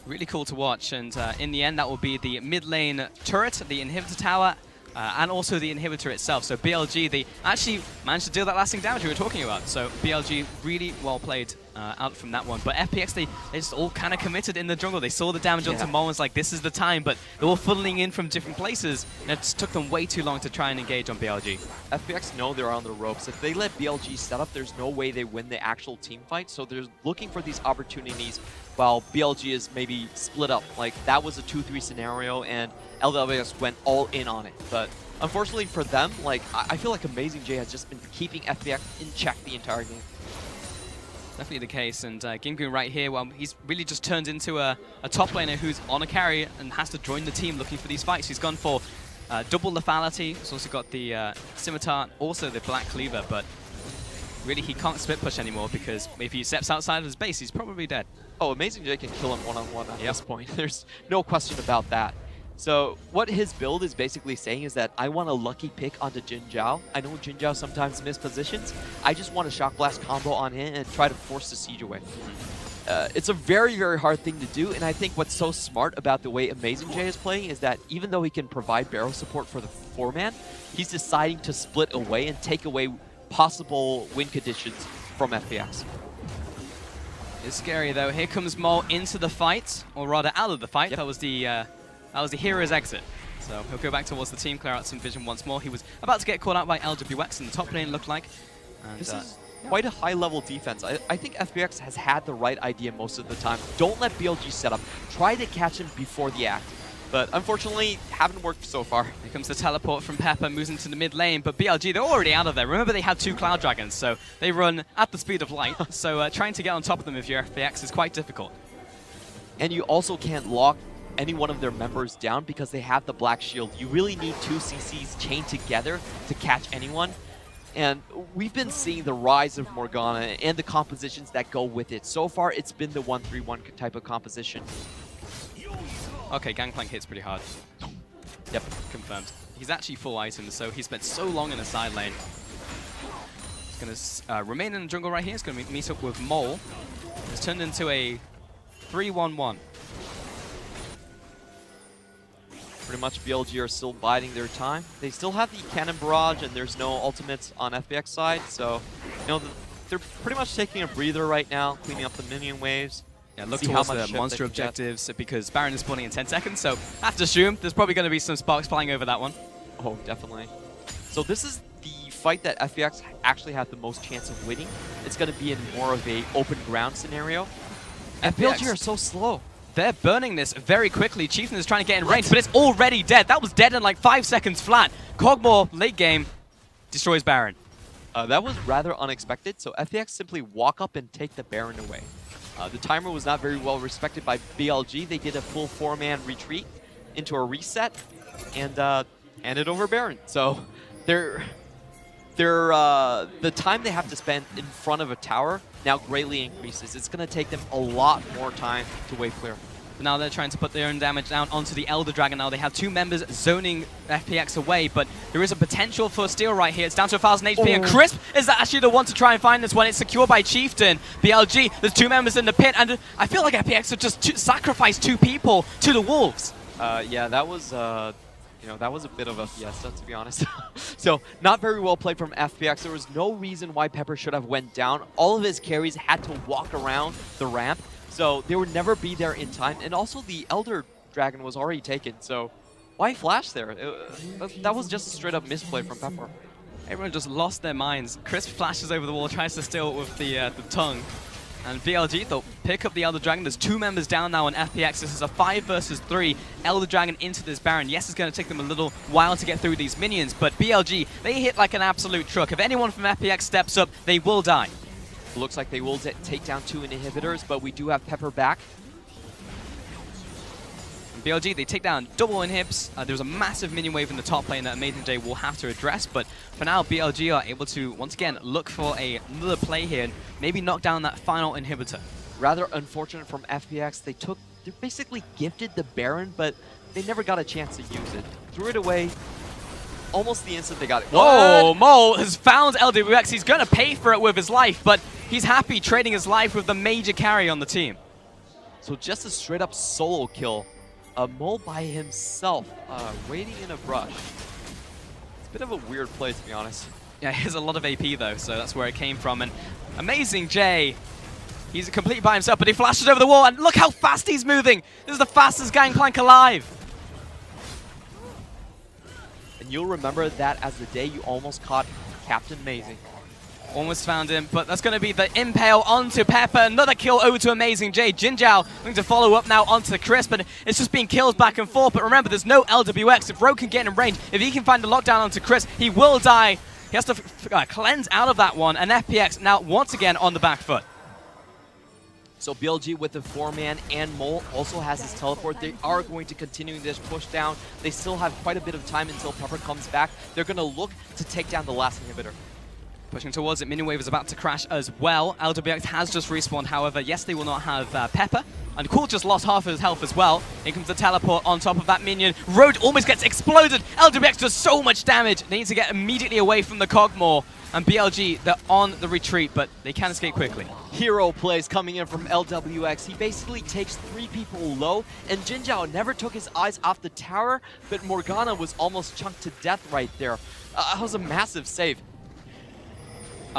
Really cool to watch, and in the end, that will be the mid lane turret, the inhibitor tower, and also the inhibitor itself. So BLG, they actually managed to deal that lasting damage we were talking about. So BLG really well played out from that one. But FPX, they just all kind of committed in the jungle. They saw the damage onto Mo and was like, this is the time, but they were funneling in from different places, and it just took them way too long to try and engage on BLG.
FPX know they're on the ropes. If they let BLG set up, there's no way they win the actual team fight. So they're looking for these opportunities while BLG is maybe split up. Like, that was a 2-3 scenario, and LWS went all in on it. But unfortunately for them, like, I feel like Amazing J has just been keeping FPX in check the entire game.
Definitely the case, and Gimgoon right here, well, he's really just turned into a top laner who's on a carry and has to join the team looking for these fights. He's gone for double lethality. He's also got the scimitar, also the black cleaver, but really he can't split push anymore because if he steps outside of his base, he's probably dead.
Oh, Amazing J can kill him one-on-one at this point. There's no question about that. So what his build is basically saying is that I want a lucky pick onto Jin Zhao. I know Jin Zhao sometimes miss positions. I just want a Shock Blast combo on him and try to force the siege away. It's a very, very hard thing to do, and I think what's so smart about the way Amazing J is playing is that even though he can provide barrel support for the 4-man, he's deciding to split away and take away possible win conditions from FPX.
It's scary though. Here comes Mo into the fight, or rather out of the fight. Yep. That was the hero's exit. So he'll go back towards the team, clear out some vision once more. He was about to get caught out by LWX in the top lane, looked like. And,
this is quite a high-level defense. I think FPX has had the right idea most of the time. Don't let BLG set up. Try to catch him before the act. But unfortunately, haven't worked so far.
Here comes the teleport from Pepper, moves into the mid lane, but BLG, they're already out of there. Remember, they had 2 Cloud Dragons, so they run at the speed of light. So trying to get on top of them if you're FPX is quite difficult.
And you also can't lock any one of their members down because they have the Black Shield. You really need 2 CCs chained together to catch anyone. And we've been seeing the rise of Morgana and the compositions that go with it. So far, it's been the 1-3-1 type of composition.
Okay, Gangplank hits pretty hard. Yep, confirmed. He's actually full items, so he spent so long in the side lane. He's going to remain in the jungle right here. He's going to meet up with Mole. It's turned into a 3-1-1.
Pretty much BLG are still biding their time. They still have the Cannon Barrage, and there's no ultimates on FPX side, so they're pretty much taking a breather right now, cleaning up the minion waves.
Yeah, look towards the monster objectives because Baron is spawning in 10 seconds, so I have to assume there's probably going to be some sparks flying over that one.
Oh, definitely. So this is the fight that FPX actually have the most chance of winning. It's going to be in more of a open ground scenario. And BLG are so slow.
They're burning this very quickly. Chieftain is trying to get in range, but it's already dead. That was dead in like 5 seconds flat. Kog'Maw, late game, destroys Baron.
That was rather unexpected, so FPX simply walk up and take the Baron away. The timer was not very well respected by BLG. They did a full 4-man retreat into a reset and handed over Baron. So the time they have to spend in front of a tower now greatly increases. It's going to take them a lot more time to wave clear.
Now they're trying to put their own damage down onto the Elder Dragon. Now they have 2 members zoning FPX away, but there is a potential for steal right here. It's down to 1,000 HP, and Crisp is actually the one to try and find this one. It's secured by Chieftain. BLG, there's 2 members in the pit, and I feel like FPX have just sacrificed 2 people to the Wolves.
Yeah, that was that was a bit of a fiesta, to be honest. So not very well played from FPX. There was no reason why Pepper should have went down. All of his carries had to walk around the ramp. So they would never be there in time. And also the Elder Dragon was already taken, so why flash there? That was just a straight up misplay from Pepper.
Everyone just lost their minds. Crisp flashes over the wall, tries to steal it with the tongue. And BLG, they'll pick up the Elder Dragon. There's 2 members down now on FPX. This is a 5 versus 3. Elder Dragon into this Baron. Yes, it's going to take them a little while to get through these minions, but BLG, they hit like an absolute truck. If anyone from FPX steps up, they will die.
Looks like they will take down 2 inhibitors, but we do have Pepper back.
BLG, they take down double inhibs. There's a massive minion wave in the top lane that Amazing J will have to address, but for now, BLG are able to, once again, look for another play here and maybe knock down that final inhibitor.
Rather unfortunate from FPX. They basically gifted the Baron, but they never got a chance to use it. Threw it away almost the instant they got it.
Whoa, Mole has found LWX. He's going to pay for it with his life, but he's happy trading his life with the major carry on the team.
So just a straight up solo kill. Mole by himself, waiting in a brush. It's a bit of a weird play, to be honest.
Yeah, he has a lot of AP though, so that's where it came from. And Amazing J, he's complete by himself, but he flashes over the wall, and look how fast he's moving! This is the fastest Gangplank alive!
And you'll remember that as the day you almost caught Captain Amazing.
Almost found him, but that's going to be the impale onto Pepper. Another kill over to Amazing J. Jinjiao going to follow up now onto Crisp, but it's just being killed back and forth. But remember, there's no LWX. If Rogue can get in range, if he can find a lockdown onto Crisp, he will die. He has to cleanse out of that one, and FPX now once again on the back foot.
So BLG with the 4-man and Mole also has his teleport. They are going to continue this push down. They still have quite a bit of time until Pepper comes back. They're going to look to take down the last inhibitor.
Pushing towards it, Minion Wave is about to crash as well. LWX has just respawned, however, yes, they will not have Pepper. And Cool just lost half of his health as well. In comes the teleport on top of that minion. Road almost gets exploded. LWX does so much damage. They need to get immediately away from the Cogmore. And BLG, they're on the retreat, but they can escape quickly.
Hero plays coming in from LWX. He basically takes 3 people low, and Jinjiao never took his eyes off the tower, but Morgana was almost chunked to death right there. That was a massive save.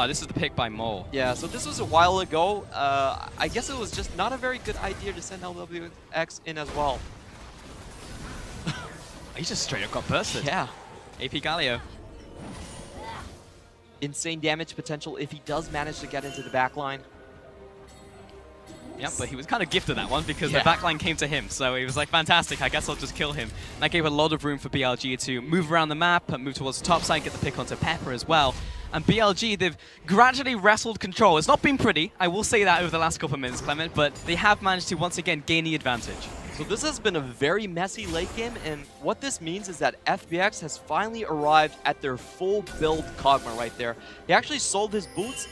This is the pick by Mole.
Yeah, so this was a while ago. I guess it was just not a very good idea to send LWX in as well.
He just straight up got bursted.
Yeah.
AP Galio.
Insane damage potential if he does manage to get into the backline.
Yeah, but he was kind of gifted that one because
Yeah.
the backline came to him. So he was like, fantastic, I guess I'll just kill him. And that gave a lot of room for BLG to move around the map, move towards the top side, get the pick onto Pepper as well. And BLG, they've gradually wrestled control. It's not been pretty, I will say that over the last couple of minutes, Clement, but they have managed to once again gain the advantage.
So this has been a very messy late game, and what this means is that FPX has finally arrived at their full build Kog'Maw right there. He actually sold his boots,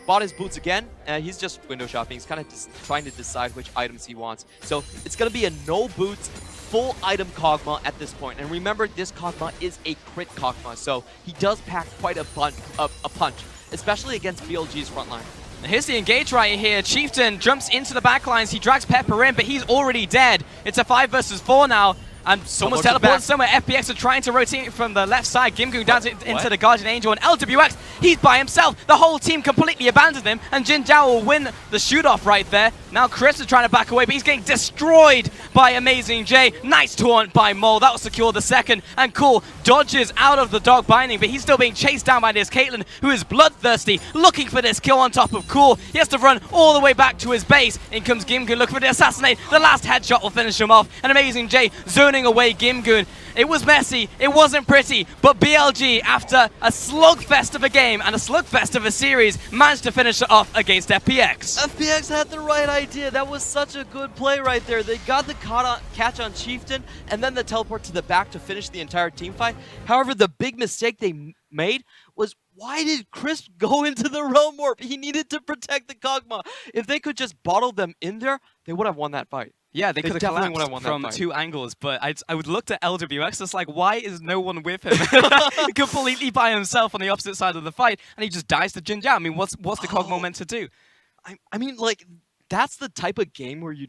bought his boots again, and he's just window shopping. He's kind of just trying to decide which items he wants. So it's going to be a no boots, full item Kog'Maw at this point. And remember, this Kog'Maw is a crit Kog'Maw, so he does pack quite a punch, especially against BLG's front line.
Now here's the engage right here. Chieftain jumps into the backlines. He drags Pepper in, but he's already dead. It's a 5 versus 4 now. And someone's teleporting somewhere. FPX are trying to rotate from the left side. Gimgoon down into the Guardian Angel. And LWX, he's by himself. The whole team completely abandoned him. And Jin Jiao will win the shoot-off right there. Now Chris is trying to back away, but he's getting destroyed by Amazing J. Nice taunt by Mole. That will secure the second. And Cool dodges out of the dog binding, but he's still being chased down by this Caitlyn, who is bloodthirsty, looking for this kill on top of Cool. He has to run all the way back to his base. In comes Gimgoon looking for the assassinate. The last headshot will finish him off. And Amazing J zoning away Gimgoon. It was messy, it wasn't pretty, but BLG, after a slugfest of a game and a slugfest of a series, managed to finish it off against FPX.
FPX had the right idea. That was such a good play right there. They got the catch on Chieftain and then the teleport to the back to finish the entire team fight. However, the big mistake they made was, why did Crisp go into the Realm Warp? He needed to protect the Kog'Maw. If they could just bottle them in there, they would have won that fight.
Yeah, they could have
definitely
collapsed
would've won that
from
fight.
2 angles, but I would look at LWX, it's like, why is no one with him? Completely by himself on the opposite side of the fight, and he just dies to Jin Jiao. I mean, what's the Kog'Maw meant to do?
I mean, like, that's the type of game where you're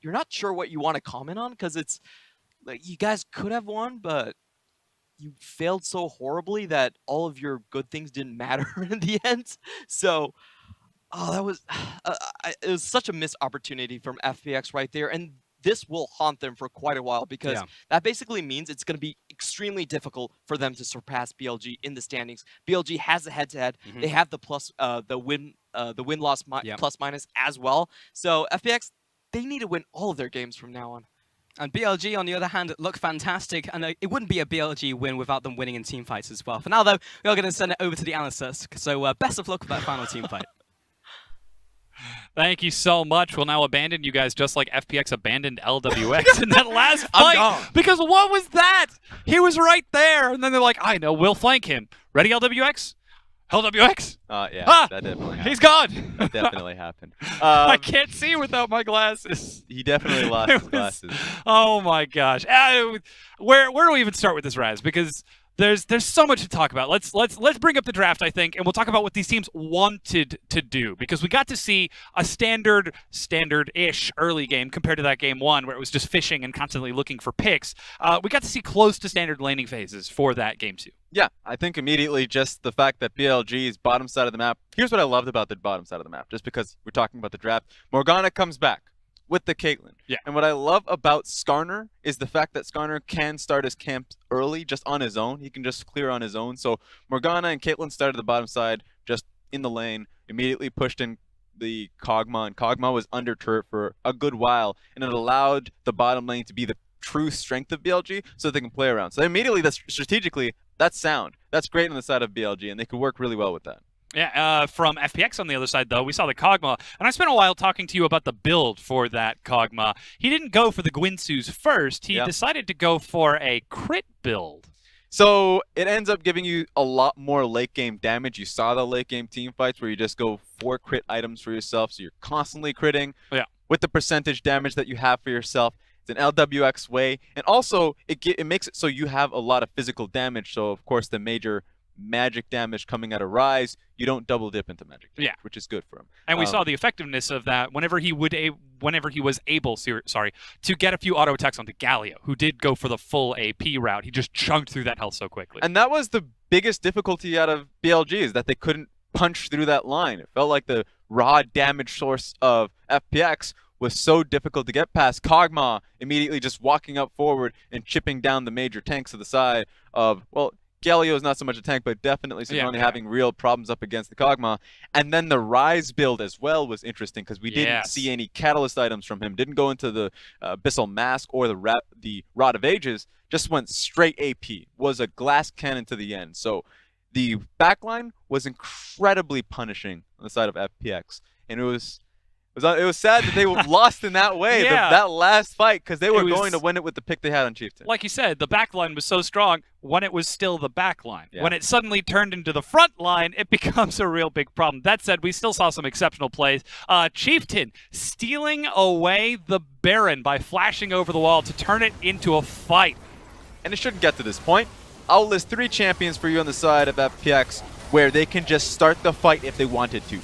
not sure what you want to comment on, because it's, like, you guys could have won, but you failed so horribly that all of your good things didn't matter in the end. So, that was, it was such a missed opportunity from FPX right there, and this will haunt them for quite a while, because that basically means it's going to be extremely difficult for them to surpass BLG in the standings. BLG has a head-to-head. They have the win-loss plus minus as well. So FPX, they need to win all of their games from now on.
And BLG, on the other hand, look fantastic, and it wouldn't be a BLG win without them winning in team fights as well. For now, though, we are going to send it over to the analysts, so best of luck with that final team fight.
Thank you so much. We'll now abandon you guys just like FPX abandoned LWX in that last fight. Because what was that? He was right there, and then they're like, I know, we'll flank him. Ready, LWX? LWX?
Yeah, that definitely happened.
He's gone.
That definitely happened.
I can't see without my glasses.
He definitely lost his glasses.
Oh my gosh. Where do we even start with this, Raz? Because there's so much to talk about. Let's bring up the draft, I think, and we'll talk about what these teams wanted to do, because we got to see a standard-ish early game compared to that game 1 where it was just fishing and constantly looking for picks. We got to see close to standard laning phases for that game 2.
Yeah, I think immediately just the fact that BLG's bottom side of the map. Here's what I loved about the bottom side of the map, just because we're talking about the draft. Morgana comes back with the Caitlyn.
Yeah.
And what I love about Skarner is the fact that Skarner can start his camp early just on his own. He can just clear on his own. So Morgana and Caitlyn started the bottom side just in the lane, immediately pushed in the Kog'Maw, and Kog'Maw was under turret for a good while, and it allowed the bottom lane to be the true strength of BLG so that they can play around. So immediately, strategically, that's sound. That's great on the side of BLG, and they could work really well with that.
Yeah, from FPX on the other side, though, we saw the Kog'Maw, and I spent a while talking to you about the build for that Kog'Maw. He didn't go for the Gwynsu's first. He decided to go for a crit build.
So it ends up giving you a lot more late game damage. You saw the late game team fights where you just go 4 crit items for yourself, so you're constantly critting with the percentage damage that you have for yourself. It's an LWX way, and also it makes it so you have a lot of physical damage. So of course the major magic damage coming out of Rise, you don't double dip into magic damage, which is good for him.
And we saw the effectiveness of that whenever he was able to get a few auto attacks onto Galio, who did go for the full AP route. He just chunked through that health so quickly.
And that was the biggest difficulty out of BLG, is that they couldn't punch through that line. It felt like the raw damage source of FPX was so difficult to get past. Kog'Maw immediately just walking up forward and chipping down the major tanks to the side of, well, Galio is not so much a tank, but definitely Sejuani having real problems up against the Kog'Maw. And then the Rise build as well was interesting, because we didn't see any catalyst items from him. Didn't go into the Abyssal Mask or the Rod of Ages. Just went straight AP. Was a glass cannon to the end. So the backline was incredibly punishing on the side of FPX. And it was sad that they lost in that way, that last fight, because they were going to win it with the pick they had on Chieftain.
Like you said, the backline was so strong when it was still the backline. When it suddenly turned into the front line, it becomes a real big problem. That said, we still saw some exceptional plays. Chieftain stealing away the Baron by flashing over the wall to turn it into a fight.
And it shouldn't get to this point. I'll list 3 champions for you on the side of FPX where they can just start the fight if they wanted to.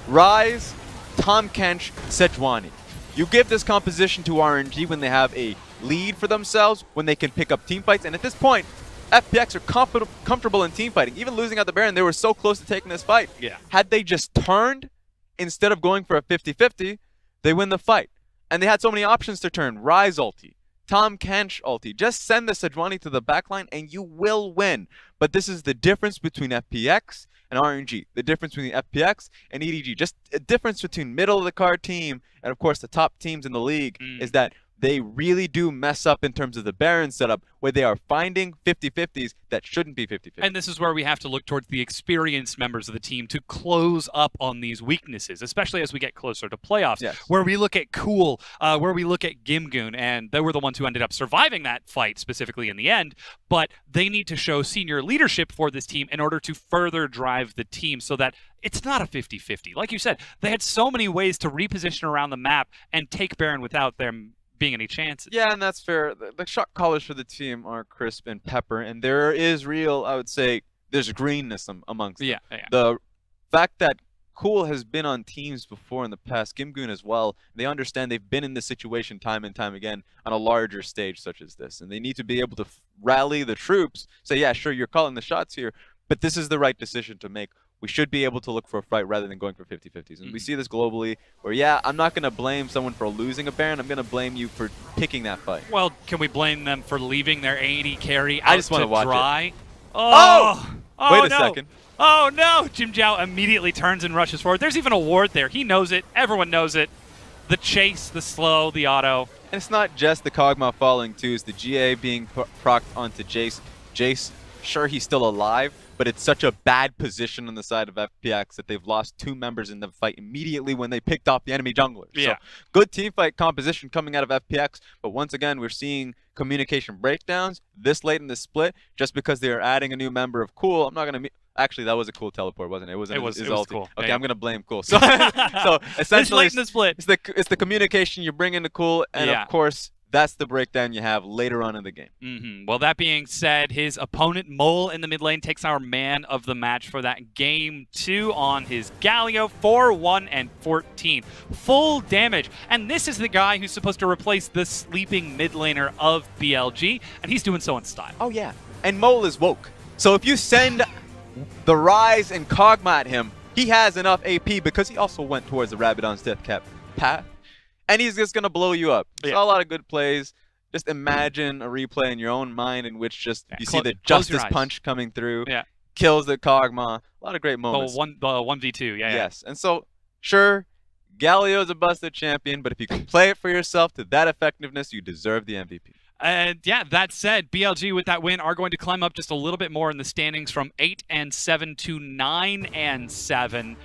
Rise, Tahm Kench, Sejuani. You give this composition to RNG when they have a lead for themselves, when they can pick up team fights, and at this point, FPX are comfortable in team fighting. Even losing out the Baron, they were so close to taking this fight. Had they just turned, instead of going for a 50-50, they win the fight. And they had so many options to turn. Rise ulti, Tahm Kench ulti. Just send the Sejuani to the backline and you will win. But this is the difference between FPX and RNG. The difference between FPX and EDG. Just a difference between middle of the card team and of course the top teams in the league is that they really do mess up in terms of the Baron setup, where they are finding 50-50s that shouldn't be 50-50.
And this is where we have to look towards the experienced members of the team to close up on these weaknesses, especially as we get closer to playoffs, where we look at Cool, where we look at Gimgoon, and they were the ones who ended up surviving that fight specifically in the end, but they need to show senior leadership for this team in order to further drive the team so that it's not a 50-50. Like you said, they had so many ways to reposition around the map and take Baron without them being any chances.
Yeah, and that's fair. The shot callers for the team are Crisp and Pepper, and there is real, I would say, there's greenness amongst them. The fact that Cool has been on teams before in the past, Gimgoon as well, they understand they've been in this situation time and time again on a larger stage such as this, and they need to be able to rally the troops, say, yeah, sure, you're calling the shots here, but this is the right decision to make we should be able to look for a fight rather than going for 50-50s. And we see this globally where, yeah, I'm not going to blame someone for losing a Baron. I'm going to blame you for picking that fight.
Well, can we blame them for leaving their AD carry out
I just want to watch
dry?
it.
Oh!
Wait a
no.
second.
Oh, no! Jim Zhao immediately turns and rushes forward. There's even a ward there. He knows it. Everyone knows it. The chase, the slow, the auto.
And it's not just the Kog'Maw falling, too. It's the GA being procced onto Jace. Jace, sure, he's still alive, but it's such a bad position on the side of FPX that they've lost 2 members in the fight immediately when they picked off the enemy jungler.
Yeah.
So good teamfight composition coming out of FPX, but once again, we're seeing communication breakdowns this late in the split just because they are adding a new member of Cool. I'm not going to... Actually, that was a Cool teleport, wasn't it? It was
was Cool.
Okay,
yeah.
I'm going to blame Cool. So, so essentially,
late in the split.
it's the communication you bring into Cool, and of course, that's the breakdown you have later on in the game.
Well, that being said, his opponent, Mole, in the mid lane, takes our man of the match for that game 2 on his Galio, 4-1 and 14. Full damage. And this is the guy who's supposed to replace the sleeping mid laner of BLG, and he's doing so in style.
Oh, yeah. And Mole is woke. So if you send the Rise and Kog'Maw at him, he has enough AP because he also went towards the Rabadon's death cap path. And he's just going to blow you up.
Yeah.
Saw a lot of good plays. Just imagine a replay in your own mind in which just you see the Justice Punch coming through, kills the Kog'Maw. A lot of great moments.
The 1v2,
Yes. And so, sure, Galio's a busted champion, but if you can play it for yourself to that effectiveness, you deserve the MVP.
And yeah, that said, BLG with that win are going to climb up just a little bit more in the standings from 8-7 to 9-7.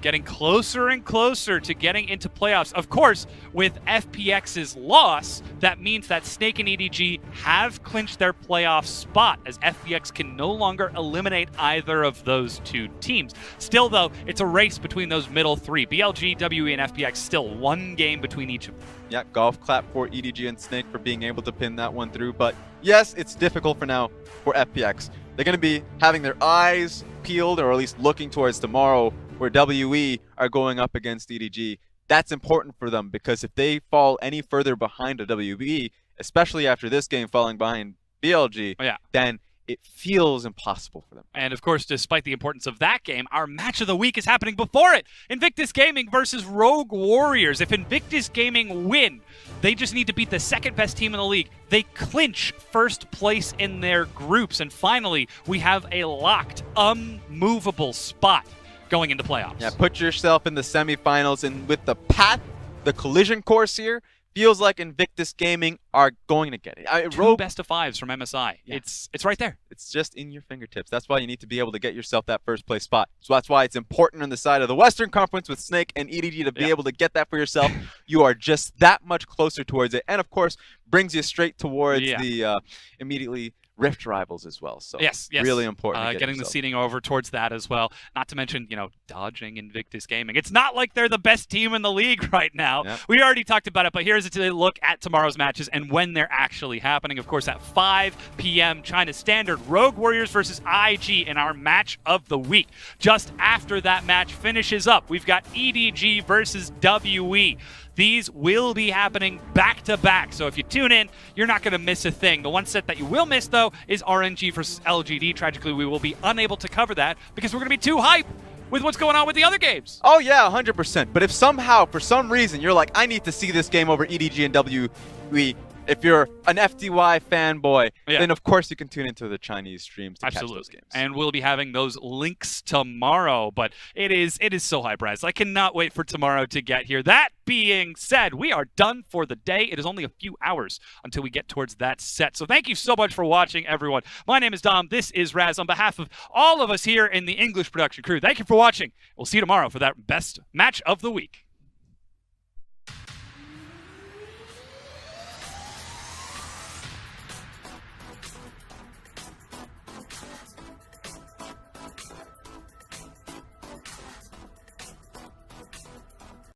Getting closer and closer to getting into playoffs. Of course, with FPX's loss, that means that Snake and EDG have clinched their playoff spot, as FPX can no longer eliminate either of those 2 teams. Still, though, it's a race between those middle 3. BLG, WE, and FPX still 1 game between each of them.
Yeah, golf clap for EDG and Snake for being able to pin that one through. But yes, it's difficult for now for FPX. They're going to be having their eyes peeled, or at least looking towards tomorrow, where WE are going up against EDG. That's important for them, because if they fall any further behind a WE, especially after this game falling behind BLG, then it feels impossible for them.
And of course, despite the importance of that game, our match of the week is happening before it. Invictus Gaming versus Rogue Warriors. If Invictus Gaming win, they just need to beat the 2nd best team in the league. They clinch 1st place in their groups. And finally, we have a locked, unmovable spot going into playoffs.
Yeah, put yourself in the semifinals, and with the path, the collision course here, feels like Invictus Gaming are going to get it.
2 best of 5s from MSI. Yeah. It's right there.
It's just in your fingertips. That's why you need to be able to get yourself that 1st place spot. So that's why it's important on the side of the Western Conference with Snake and EDG to be able to get that for yourself. You are just that much closer towards it, and of course, brings you straight towards the immediately Rift rivals as well. So
yes.
really important.
Getting the seeding over towards that as well. Not to mention, dodging Invictus Gaming. It's not like they're the best team in the league right now.
Yep.
We already talked about it, but here's a look at tomorrow's matches and when they're actually happening. Of course, at 5 p.m. China Standard, Rogue Warriors versus IG in our match of the week. Just after that match finishes up, we've got EDG versus WE. These will be happening back-to-back, so if you tune in, you're not going to miss a thing. The one set that you will miss, though, is RNG versus LGD. Tragically, we will be unable to cover that because we're going to be too hyped with what's going on with the other games.
Oh, yeah, 100%. But if somehow, for some reason, you're like, I need to see this game over EDG and WE, if you're an FTY fanboy, then of course you can tune into the Chinese streams to catch those games.
And we'll be having those links tomorrow. But it is so high-priced. I cannot wait for tomorrow to get here. That being said, we are done for the day. It is only a few hours until we get towards that set. So thank you so much for watching, everyone. My name is Dom. This is Raz. On behalf of all of us here in the English production crew, thank you for watching. We'll see you tomorrow for that best match of the week.